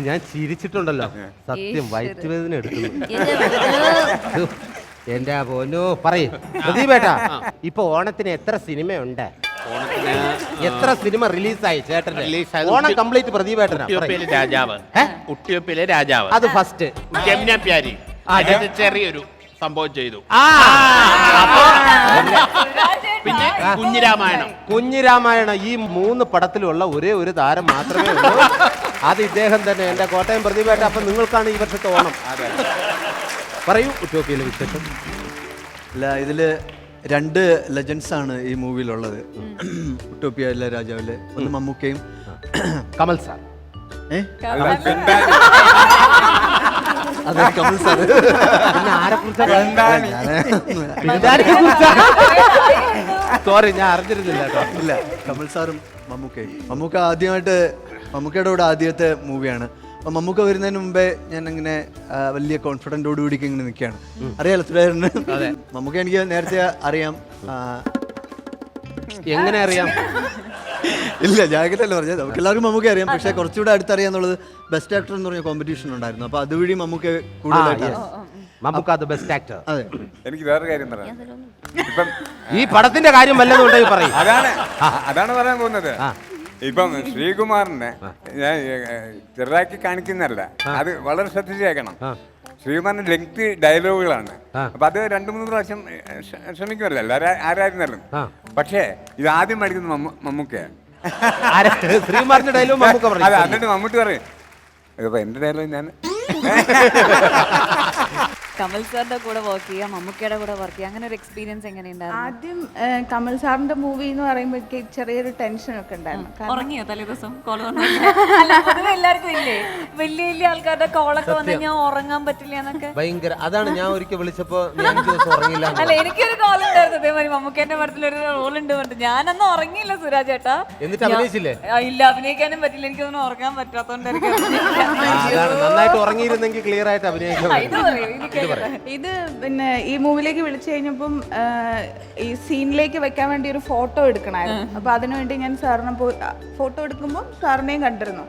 ഞാൻ ചിരിച്ചിട്ടുണ്ടല്ലോ, സത്യം വയറ്റുവേദന എടുക്കുന്നു. എന്റെ പൊന്നോ, പറയും പ്രദീപേട്ടാ, ഇപ്പൊ ഓണത്തിന് എത്ര സിനിമയുണ്ട്? എത്ര സിനിമ റിലീസായി ചേട്ടന്റെ? ഓണം കംപ്ലീറ്റ് പ്രദീപേട്ടനാ. ഉട്ടിയൊപ്പിലെ രാജാവ് അത് ഫസ്റ്റ്. ജമുന പ്യാരി ചെറിയൊരു സംഭവം ചെയ്തു. പിന്നെ കുഞ്ഞിരാമായണം. ഈ 3 പടത്തിലുള്ള ഒരേ ഒരു താരം മാത്രമേ ഉള്ളൂ. അത് ഇദ്ദേഹം തന്നെ എൻ്റെ കോട്ടയം പ്രതിഭയായിട്ട്. അപ്പം നിങ്ങൾക്കാണ് ഈ വർഷത്തെ ഓണം. പറയൂ ഉട്ടോപ്പിയയിലെ വിശേഷം. അല്ല, ഇതിൽ 2 ലെജൻസ് ആണ് ഈ മൂവിയിലുള്ളത്. ഉട്ടോപ്പിയയിലെ രാജാവിലെ ഒന്ന് മമ്മൂക്കയും കമൽ സാർ. അതെ, കമൽ സാർ. പിന്നെ ആരെ സോറി, ഞാൻ അറിഞ്ഞിരുന്നില്ല കേട്ടോ. ഇല്ല, കമൽ സാറും മമ്മൂക്കയും. മമ്മൂക്കയുടെ കൂടെ ആദ്യത്തെ മൂവിയാണ്. അപ്പം മമ്മൂക്ക വരുന്നതിന് മുമ്പേ ഞാൻ അങ്ങനെ വലിയ കോൺഫിഡൻറ്റോടുകൂടി ഇങ്ങനെ നിൽക്കുകയാണ്. അറിയാലോ സുരേന്ദ്രന്. മമ്മൂക്ക എനിക്ക് നേരത്തെ അറിയാം. എങ്ങനെ അറിയാം? ഇല്ല, ജാഗ്രതയല്ല പറഞ്ഞത്. നമുക്ക് എല്ലാവർക്കും മമ്മൂക്ക അറിയാം. പക്ഷേ കുറച്ചുകൂടെ അടുത്തറിയാന്നുള്ളത് ബെസ്റ്റ് ആക്ടർ എന്ന് പറഞ്ഞ കോമ്പറ്റീഷൻ ഉണ്ടായിരുന്നു. അപ്പോൾ അതുവഴി മമ്മൂക്ക കൂടുതലായിട്ട് മമ്മൂക്ക അത് ബെസ്റ്റ് ആക്ടർ. അതെ. എനിക്ക് വേറെ കാര്യം പറയാം. ഇപ്പം ഈ പടത്തിന്റെ കാര്യം വല്ലതും ഉണ്ടെങ്കിൽ പറയും. അതാണ് പറയാൻ പോകുന്നത്. ഇപ്പം ശ്രീകുമാറിനെ ഞാൻ ചെറുതാക്കി കാണിക്കുന്നല്ല, അത് വളരെ ശ്രദ്ധിച്ച് കേൾക്കണം. ശ്രീകുമാറിന്റെ ലെങ്ത് ഡയലോഗുകളാണ്. അപ്പൊ അത് 2-3 പ്രാവശ്യം ശ്രമിക്കുമല്ലോ എല്ലാവരും ആരായിരുന്നാലും. പക്ഷേ ഇത് ആദ്യം പഠിക്കുന്ന മമ്മൂക്കയാണ്. ശ്രീകുമാറിന്റെ ഡയലോഗ് മമ്മൂക്ക പറയും. അതെ, എന്നിട്ട് മമ്മൂട്ടി പറയും ഇതിപ്പോ എന്റെ ഡയലോഗ് ഞാൻ കമൽ സാറിന്റെ കൂടെ വർക്ക് ചെയ്യുക, മമ്മൂക്കയുടെ കൂടെ വർക്ക് ചെയ്യുക, അങ്ങനെ ഒരു എക്സ്പീരിയൻസ് എങ്ങനെയുണ്ടായിരുന്നു? ആദ്യം കമൽ സാറിന്റെ മൂവി എന്ന് പറയുമ്പോഴേക്ക് ചെറിയൊരു ടെൻഷൻ ഒക്കെ ഉണ്ടായിരുന്നു. ഉറങ്ങിയോ തലേ ദിവസം കോൾ പൊതുവെ എല്ലാവർക്കും ഇല്ലേ വലിയ വലിയ ആൾക്കാരുടെ കോളൊക്കെ വന്നു ഞാൻ ഉറങ്ങാൻ പറ്റില്ല എന്നൊക്കെ ഭയങ്കര. അതാണ് ഞാൻ ഒരിക്കൽ വിളിച്ചപ്പോ ഞാൻ ദിവസം ഉറങ്ങില്ല. അല്ല, എനിക്കൊരു കോൾ ഉണ്ടായിരുന്നു അതേമാതിരി മമ്മൂക്കേന്റെ പടത്തിലൊരു റോൾ ഉണ്ട് പറഞ്ഞിട്ട്. ഞാനൊന്നും ഉറങ്ങിയില്ല സുരാജ് ചേട്ടാ. എന്നിട്ട് അഭിനയിച്ചില്ലേ? ഇല്ല, അഭിനയിക്കാനും പറ്റില്ല. എനിക്കൊന്നും ഉറങ്ങാൻ പറ്റാത്തോണ്ടായിരിക്കും. നന്നായിട്ട് ഉറങ്ങിയിരുന്നെങ്കിൽ ക്ലിയർ ആയിട്ട് അഭിനയിക്കാൻ. ഇത് പിന്നെ ഈ മൂവിലേക്ക് വിളിച്ചു കഴിഞ്ഞപ്പം ഈ സീനിലേക്ക് വെക്കാൻ വേണ്ടി ഒരു ഫോട്ടോ എടുക്കണമായിരുന്നു. അപ്പൊ അതിനുവേണ്ടി ഞാൻ സാറിനെ ഫോട്ടോ എടുക്കുമ്പോൾ സാറിനെയും കണ്ടിരുന്നു.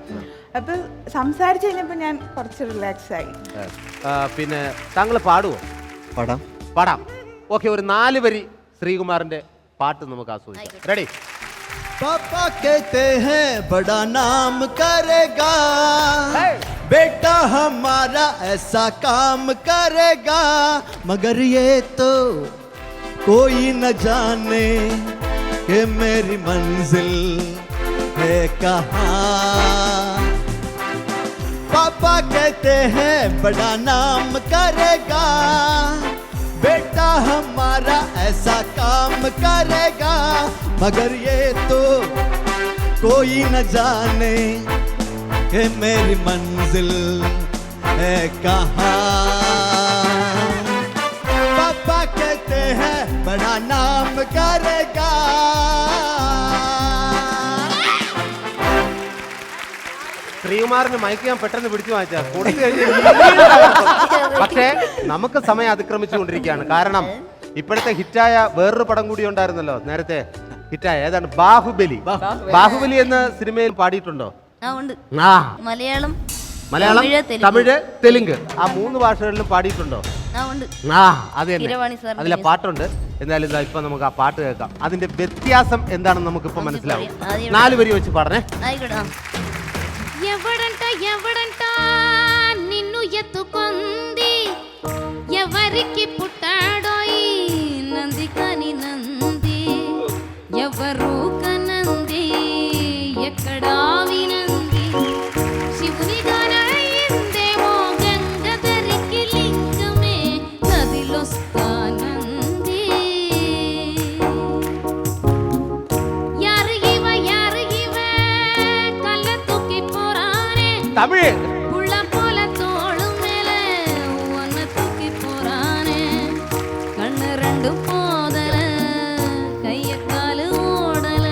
അപ്പൊ സംസാരിച്ചു കഴിഞ്ഞപ്പോ ഞാൻ കുറച്ച് റിലാക്സ് ആയി. പിന്നെ താങ്കൾ പാടുവോ? പാടാം. ഓക്കെ, ഒരു 4 വരി ശ്രീകുമാറിന്റെ പാട്ട് നമുക്ക് ആസ്വദിക്കാം. റെഡി? पापा कहते हैं बड़ा नाम करेगा, बेटा हमारा ऐसा काम करेगा, मगर ये तो कोई न जाने कि मेरी मंजिल है कहाँ। पापा कहते हैं बड़ा नाम करेगा, बेटा हमारा ऐसा काम करेगा, मगर ये तो कोई न जाने कि मेरी मंजिल है कहाँ। पापा कहते हैं बड़ा नाम करेगा. ശ്രീകുമാറിന് മൈക്ക് ഞാൻ പെട്ടെന്ന് പിടിച്ചു വാങ്ങിച്ചാൽ കൊടുത്തു കഴിഞ്ഞാൽ പക്ഷേ നമുക്ക് സമയം അതിക്രമിച്ചുകൊണ്ടിരിക്കുകയാണ്. കാരണം ഇപ്പോഴത്തെ ഹിറ്റായ വേറൊരു പടം കൂടി ഉണ്ടായിരുന്നല്ലോ നേരത്തെ ഹിറ്റായ, ഏതാണ്? ബാഹുബലി. ബാഹുബലി എന്ന സിനിമയിൽ പാടിയിട്ടുണ്ടോ? മലയാളം, തമിഴ്, തെലുങ്ക്, ആ 3 ഭാഷകളിലും പാടിയിട്ടുണ്ടോ? അത് തന്നെ, അതിലെ പാട്ടുണ്ട്. എന്നാലും ഇതാ ഇപ്പൊ നമുക്ക് ആ പാട്ട് കേൾക്കാം. അതിന്റെ വ്യത്യാസം എന്താണെന്ന് നമുക്കിപ്പോ മനസ്സിലാവും. 4 വരി വെച്ച് പാടണേ. ఎవడంట ఎవడంట నిన్ను ఎత్తుకొంది, ఎవరికి పుట్టాడో ఈ నంది కాని నంది, ఎవరు కనంది ఎక్కడా వినంది, శివుని గానయిందేమో గంగధరికి లింగమే నదిలొస్తానంది. యారు ఇవ కళ్ళ తూకి పోరానే തമിഴ് புள்ள போல தோளு மேல ஒன்ன தூக்கி போறானே, கண்ணு 2 போதல கைய காலு ஓடல,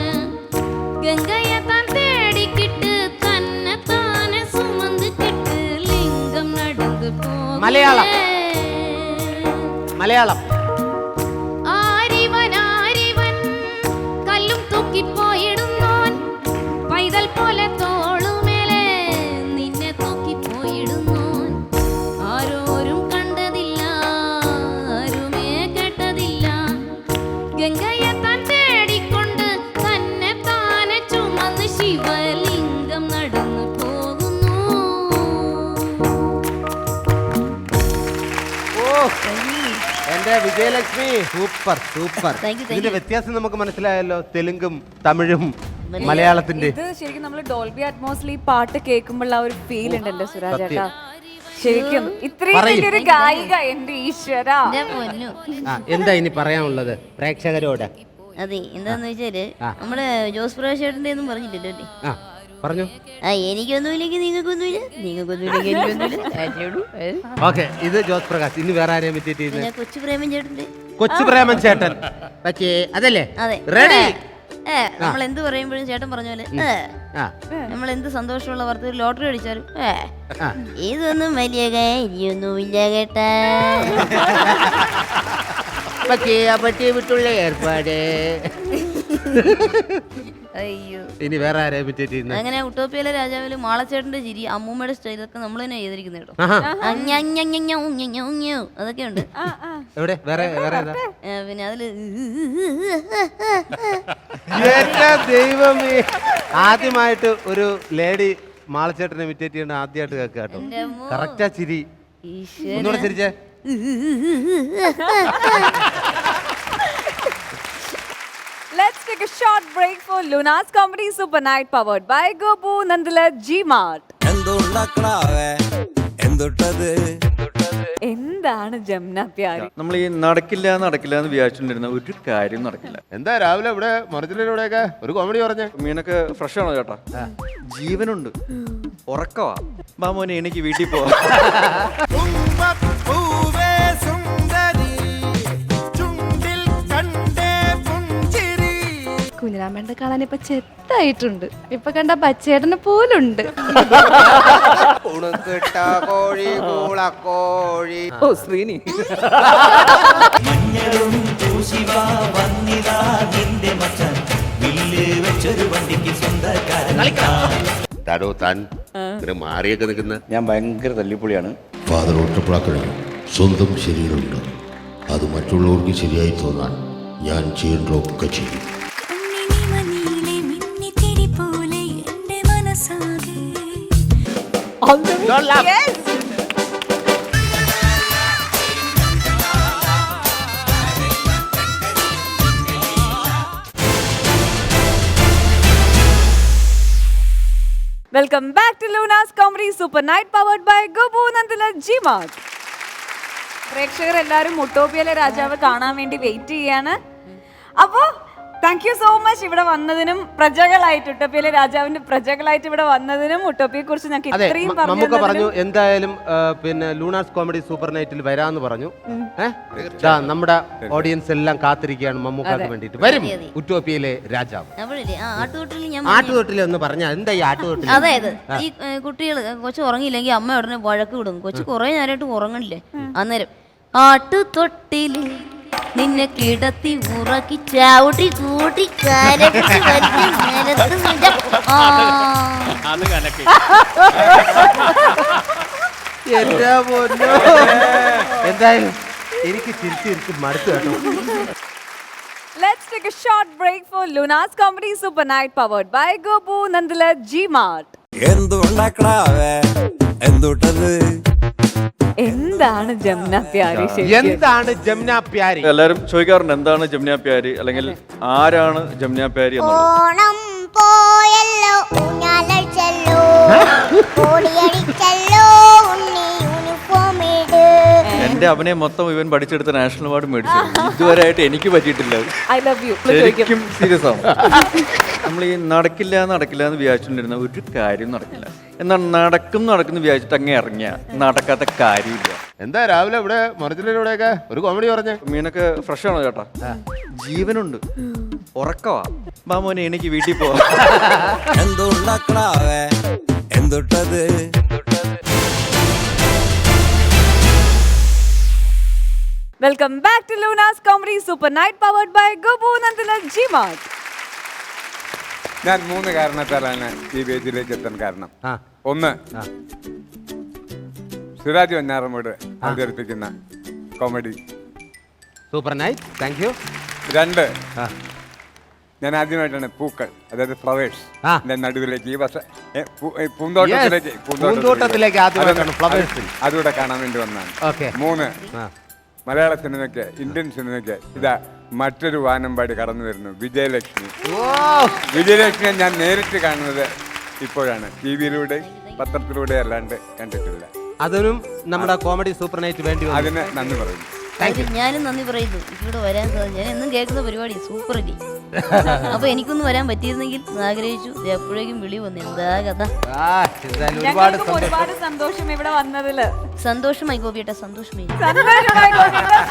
கங்கைய தான் தேடிக்கிட்டு தன்னை தானே சுமந்துக்கிட்டு லிங்கம் நடந்து போகுது. മലയാളം ആരിവൻ ആരിവൻ കല്ലും തൂക്കി പോയിടുന്നോൻ, പൈതൽ പോലെ തോളുമേലെ നിന്നെ തൂക്കി പോയിടുന്നോൻ, ആരോരും കണ്ടതില്ല ആരുമേ കേട്ടതില്ല, ഗംഗയെ താൻ തേടിക്കൊണ്ട് തന്നെ താനെ ചുമന്ന് ശിവലിംഗം നടന്നു പോകുന്നു. എന്റെ വിജയലക്ഷ്മി, സൂപ്പർ സൂപ്പർ. ഇതിന്റെ വ്യത്യാസം നമുക്ക് മനസ്സിലായല്ലോ. തെലുങ്കും തമിഴും മലയാളത്തിന്റെ ഇത് ശരിക്കും നമ്മൾ ഡോൾബി അറ്റ്മോസ്ഫിയർ ഈ പാട്ട് കേൾക്കുമ്പോൾ ആ ഒരു ഫീൽ ഉണ്ടല്ലോ സുരാജ് ചേട്ടാ. ശരിക്കും ഇത്രയും വലിയൊരു ഗായിക എന്റെ ഈശ്വര. എന്താ ഇനി പറയാനുള്ളത് പ്രേക്ഷകരോട്? അതെ, എന്താന്ന് വെച്ചാല് നമ്മുടെ ജോസ് പ്രകാശ് ചേട്ടന്റെ ഒന്നും പറഞ്ഞില്ലല്ലോ അല്ലേ? പറഞ്ഞു. എനിക്കൊന്നുമില്ലെങ്കിൽ നിങ്ങൾക്കൊന്നുമില്ല, നിങ്ങൾക്കൊന്നുമില്ലെങ്കിൽ എനിക്കൊന്നുമില്ല. ഓക്കെ, ഇത് ജോസ് പ്രകാശ്. ഇനി വേറെ ആരെയും ഇമിറ്റേറ്റ് ചെയ്യുന്നത്? കൊച്ചു പ്രേമൻ ചേട്ടന്റെ. കൊച്ചു പ്രേമൻ ചേട്ടൻ അതല്ലേ? അതെ, റെഡി. നമ്മൾ എന്ത് പറയുമ്പോഴും ചേട്ടൻ പറഞ്ഞ പോലെ നമ്മൾ എന്ത് സന്തോഷമുള്ള വാർത്ത, ലോട്ടറി അടിച്ചാലും ഇതൊന്നും വലിയ കാര്യമൊന്നുമില്ല കേട്ടാ. പറ്റിയ വിട്ടുള്ള ഏർപ്പാട്. അയ്യോ, ഇനി വേറെ ആരെയും ഇമിറ്റേറ്റ് ചെയ്യുന്നത്? അങ്ങനെ ഉട്ടോപ്പിയിലെ രാജാവില് മാളച്ചേട്ടന്റെ ചിരി, അമ്മൂമ്മയുടെ സ്റ്റൈലൊക്കെ നമ്മൾ തന്നെ ചെയ്തിരിക്കുന്ന കേട്ടോ. അതൊക്കെ ഉണ്ട്. എവിടെ വേറെ വേറെ പിന്നെ അതില് ദൈവമേ, ആദ്യമായിട്ട് ഒരു ലേഡി മാളച്ചേട്ടനെ ഇമിറ്റേറ്റ് ചെയ്യണ ആദ്യമായിട്ട് കേൾക്കുക കേട്ടോ. കറക്റ്റാ ചിരി. ഒന്നുകൂടെ ചിരിച്ചേ. Let's take a short break for Luna's Comedy Super Night powered by Gopu Nandala G-Mart. എന്താണ് ജംന പ്യാരി? നമ്മൾ ഈ നടക്കില്ല എന്ന് വിചാരിച്ചിട്ടുണ്ടിരുന്ന ഒരു കാര്യം നടക്കില്ല. എന്താ രാവിലെ ഇവിടെ മറിച്ചിലൂടെയൊക്കെ ഒരു കോമഡി പറഞ്ഞേ? മീനൊക്കെ ഫ്രഷ് ആണോ ചേട്ടാ? ജീവനുണ്ട്, ഉറക്കവാ. മാമോനെ എനിക്ക് വീട്ടിൽ പോവാം. കുഞ്ഞിരാമേണ്ട കാണാൻ ഇപ്പൊ ചെത്തായിട്ടുണ്ട്. ഇപ്പൊ കണ്ട ബച്ചേട്ടനെ പോലുണ്ട്. ഓ ശ്രീനി. മാറിയൊക്കെ നിൽക്കുന്ന ഞാൻ ഭയങ്കര തല്ലിപ്പൊളിയാണ്. ഫാദർ ഒറ്റപ്പെടാക്കഴിഞ്ഞു. സ്വന്തം ശരീരമുണ്ട്, അത് മറ്റുള്ളവർക്ക് ശരിയായി തോന്നാൻ ഞാൻ ചെയ്യേണ്ടതൊക്കെ ചെയ്യും. Yes. Welcome back to Luna's Comedy Super Night powered by Gopu Nandala G-Mart. പ്രേക്ഷകർ എല്ലാവരും ഉട്ടോപ്പിയയിലെ രാജാവ് കാണാൻ വേണ്ടി വെയിറ്റ് ചെയ്യാണ്. അപ്പോ താങ്ക് യു സോ മച്ച് ഇവിടെ വന്നതിനും, പ്രജകളായിട്ട് ഉട്ടോപ്പിയയിലെ രാജാവിന്റെ പ്രജകളായിട്ട് ഇവിടെ വന്നതിനും, ഉട്ടോപ്പിയെ കുറിച്ച് ഞങ്ങൾക്ക് ഇത്രയും പറഞ്ഞു. എന്തായാലും പിന്നെ ലൂണാസ് കോമഡി സൂപ്പർ നൈറ്റിൽ വരാന്ന് പറഞ്ഞു. നമ്മുടെ ഓഡിയൻസ് എല്ലാം കാത്തിരിക്കുകയാണ് മമ്മൂക്കാക്ക് വേണ്ടിയിട്ട്. വരും ഉട്ടോപ്പിയയിലെ രാജാവ്. ആട്ടുതൊട്ടിൽ എന്ന് പറഞ്ഞാൽ എന്താ ഈ ആട്ടുതൊട്ടിൽ? അതായത് ഈ കുട്ടികൾ കൊച്ചു ഉറങ്ങിയില്ലെങ്കിൽ അമ്മ ഉടനെ വഴക്ക് വിടും. കൊച്ചു കുറെ നേരമായിട്ട് ഉറങ്ങണില്ലേ, അന്നേരം ആട്ടുതൊട്ടില് നിന്നെ കിടത്തി ഉറക്കി ചവിട്ടി കൂട്ടി എന്തായാലും എനിക്ക് തിരിച്ച് മടുത്തു കേട്ടോ. Let's take a short break for Luna's Comedy Super Night powered by Gopu Nandala G-Mart. എന്താണ് ജംന പ്യാരി? എന്താണ് ജംന പ്യാരി? എല്ലാരും ചോദിക്കാറുണ്ട് എന്താണ് ജംന പ്യാരി, അല്ലെങ്കിൽ ആരാണ് ജംന പ്യാരി എന്നുള്ളത്. ഓണം പോയല്ലോ ഊഞ്ഞാലടിച്ചല്ലോ ഓടിയടിച്ചല്ലോ ഉണ്ണി യൂണിഫോം ഇട്. എന്റെ അഭിനയം മൊത്തം ഇവൻ പഠിച്ചെടുത്ത നാഷണൽ അവാർഡ് മേടിച്ചു. ഇതുവരെയായിട്ട് എനിക്ക് പറ്റിയിട്ടില്ല. I love you. ശരിക്കും സീരിയസ് ആവും. നമ്മൾ ഈ നടക്കില്ല എന്ന് വിചാരിച്ചിട്ടുണ്ടിരുന്ന ഒരു കാര്യം നടക്കില്ല. എന്നാൽ നടക്കുന്നു വിചാരിച്ചിട്ട് അങ്ങേ ഇറങ്ങിയ നടക്കാത്ത കാര്യമില്ല. എന്താ രാവിലെ ഇവിടെ മറിച്ചിലൂടെയൊക്കെ ഒരു കോമഡി പറഞ്ഞേ? മീനൊക്കെ ഫ്രഷ് ആണോ ചേട്ടാ? ജീവനുണ്ട്, ഉറക്കവാ. മാമോനെ എനിക്ക് വീട്ടിൽ പോവാം. Welcome back to Luna's Comedy Super Night powered by Gopu Nandala G-Mart. ഞാൻ 3 കാരണത്താലാണ് ഈ വേദിയിലേക്ക് എത്താൻ കാരണം. ഒന്ന്, സുരാജ് വഞ്ഞാറമ്മൂട് അവതരിപ്പിക്കുന്ന comedy super night. Thank you. 2, ഞാൻ ആദ്യമായിട്ടാണ് പൂക്കൾ, അതായത് ഫ്ലവേഴ്സ് നടുവിലേക്ക് ഈ വർഷം പൂന്തോട്ടത്തിലേക്ക് ആദ്യമായിട്ടാണ് ഫ്ലവേഴ്സിൽ അതുകൂടെ കാണാൻ വേണ്ടി വന്നാണ്. 3, മലയാള സിനിമയ്ക്ക്, ഇന്ത്യൻ സിനിമയ്ക്ക് ഇതാ മറ്റൊരു വാനമ്പാടി കടന്നു വരുന്നു, വിജയലക്ഷ്മി. വിജയലക്ഷ്മിയെ ഞാൻ നേരിട്ട് കാണുന്നത് ഇപ്പോഴാണ്. ടി.വിയിലൂടെ പത്രത്തിലൂടെ അല്ലാണ്ട് കണ്ടിട്ടില്ല. അതിനും നമ്മുടെ കോമഡി സൂപ്പർ നൈറ്റ് വേണ്ടി വന്നു. അതിന് നന്ദി പറയുന്നു. ഞാനും നന്ദി പറയുന്നു. ഇവിടെ വരാൻ സാധിച്ചു. ഞാൻ എന്നും കേൾക്കുന്ന പരിപാടി സൂപ്പർ അല്ലേ. അപ്പൊ എനിക്കൊന്ന് വരാൻ പറ്റിയിരുന്നെങ്കിൽ ആഗ്രഹിച്ചു. എപ്പോഴേക്കും വിളി വന്നു. എന്താ കഥ. ഞങ്ങൾക്കും ഒരുപാട് സന്തോഷം ഇവിടെ വന്നതില്. സന്തോഷമായി ഗോപിയേട്ടാ, സന്തോഷമായി.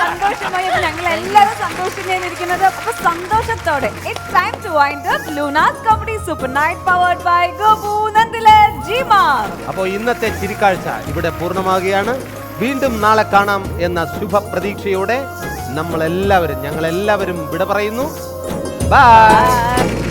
സന്തോഷമായി. ഞങ്ങൾ എല്ലാവരും സന്തോഷിച്ചിരിക്കുന്നത്. അപ്പൊ സന്തോഷത്തോടെ it's time to wind up Lunars comedy super night powered by Gopu Nandilath G Mart. അപ്പോൾ ഇന്നത്തെ ചിരിക്കാഴ്ച ഇവിടെ പൂർണ്ണമാകുകയാണ്. വീണ്ടും നാളെ കാണാം എന്ന ശുഭ പ്രതീക്ഷയോടെ ഞങ്ങളെല്ലാവരും വിട പറയുന്നു. ബൈ.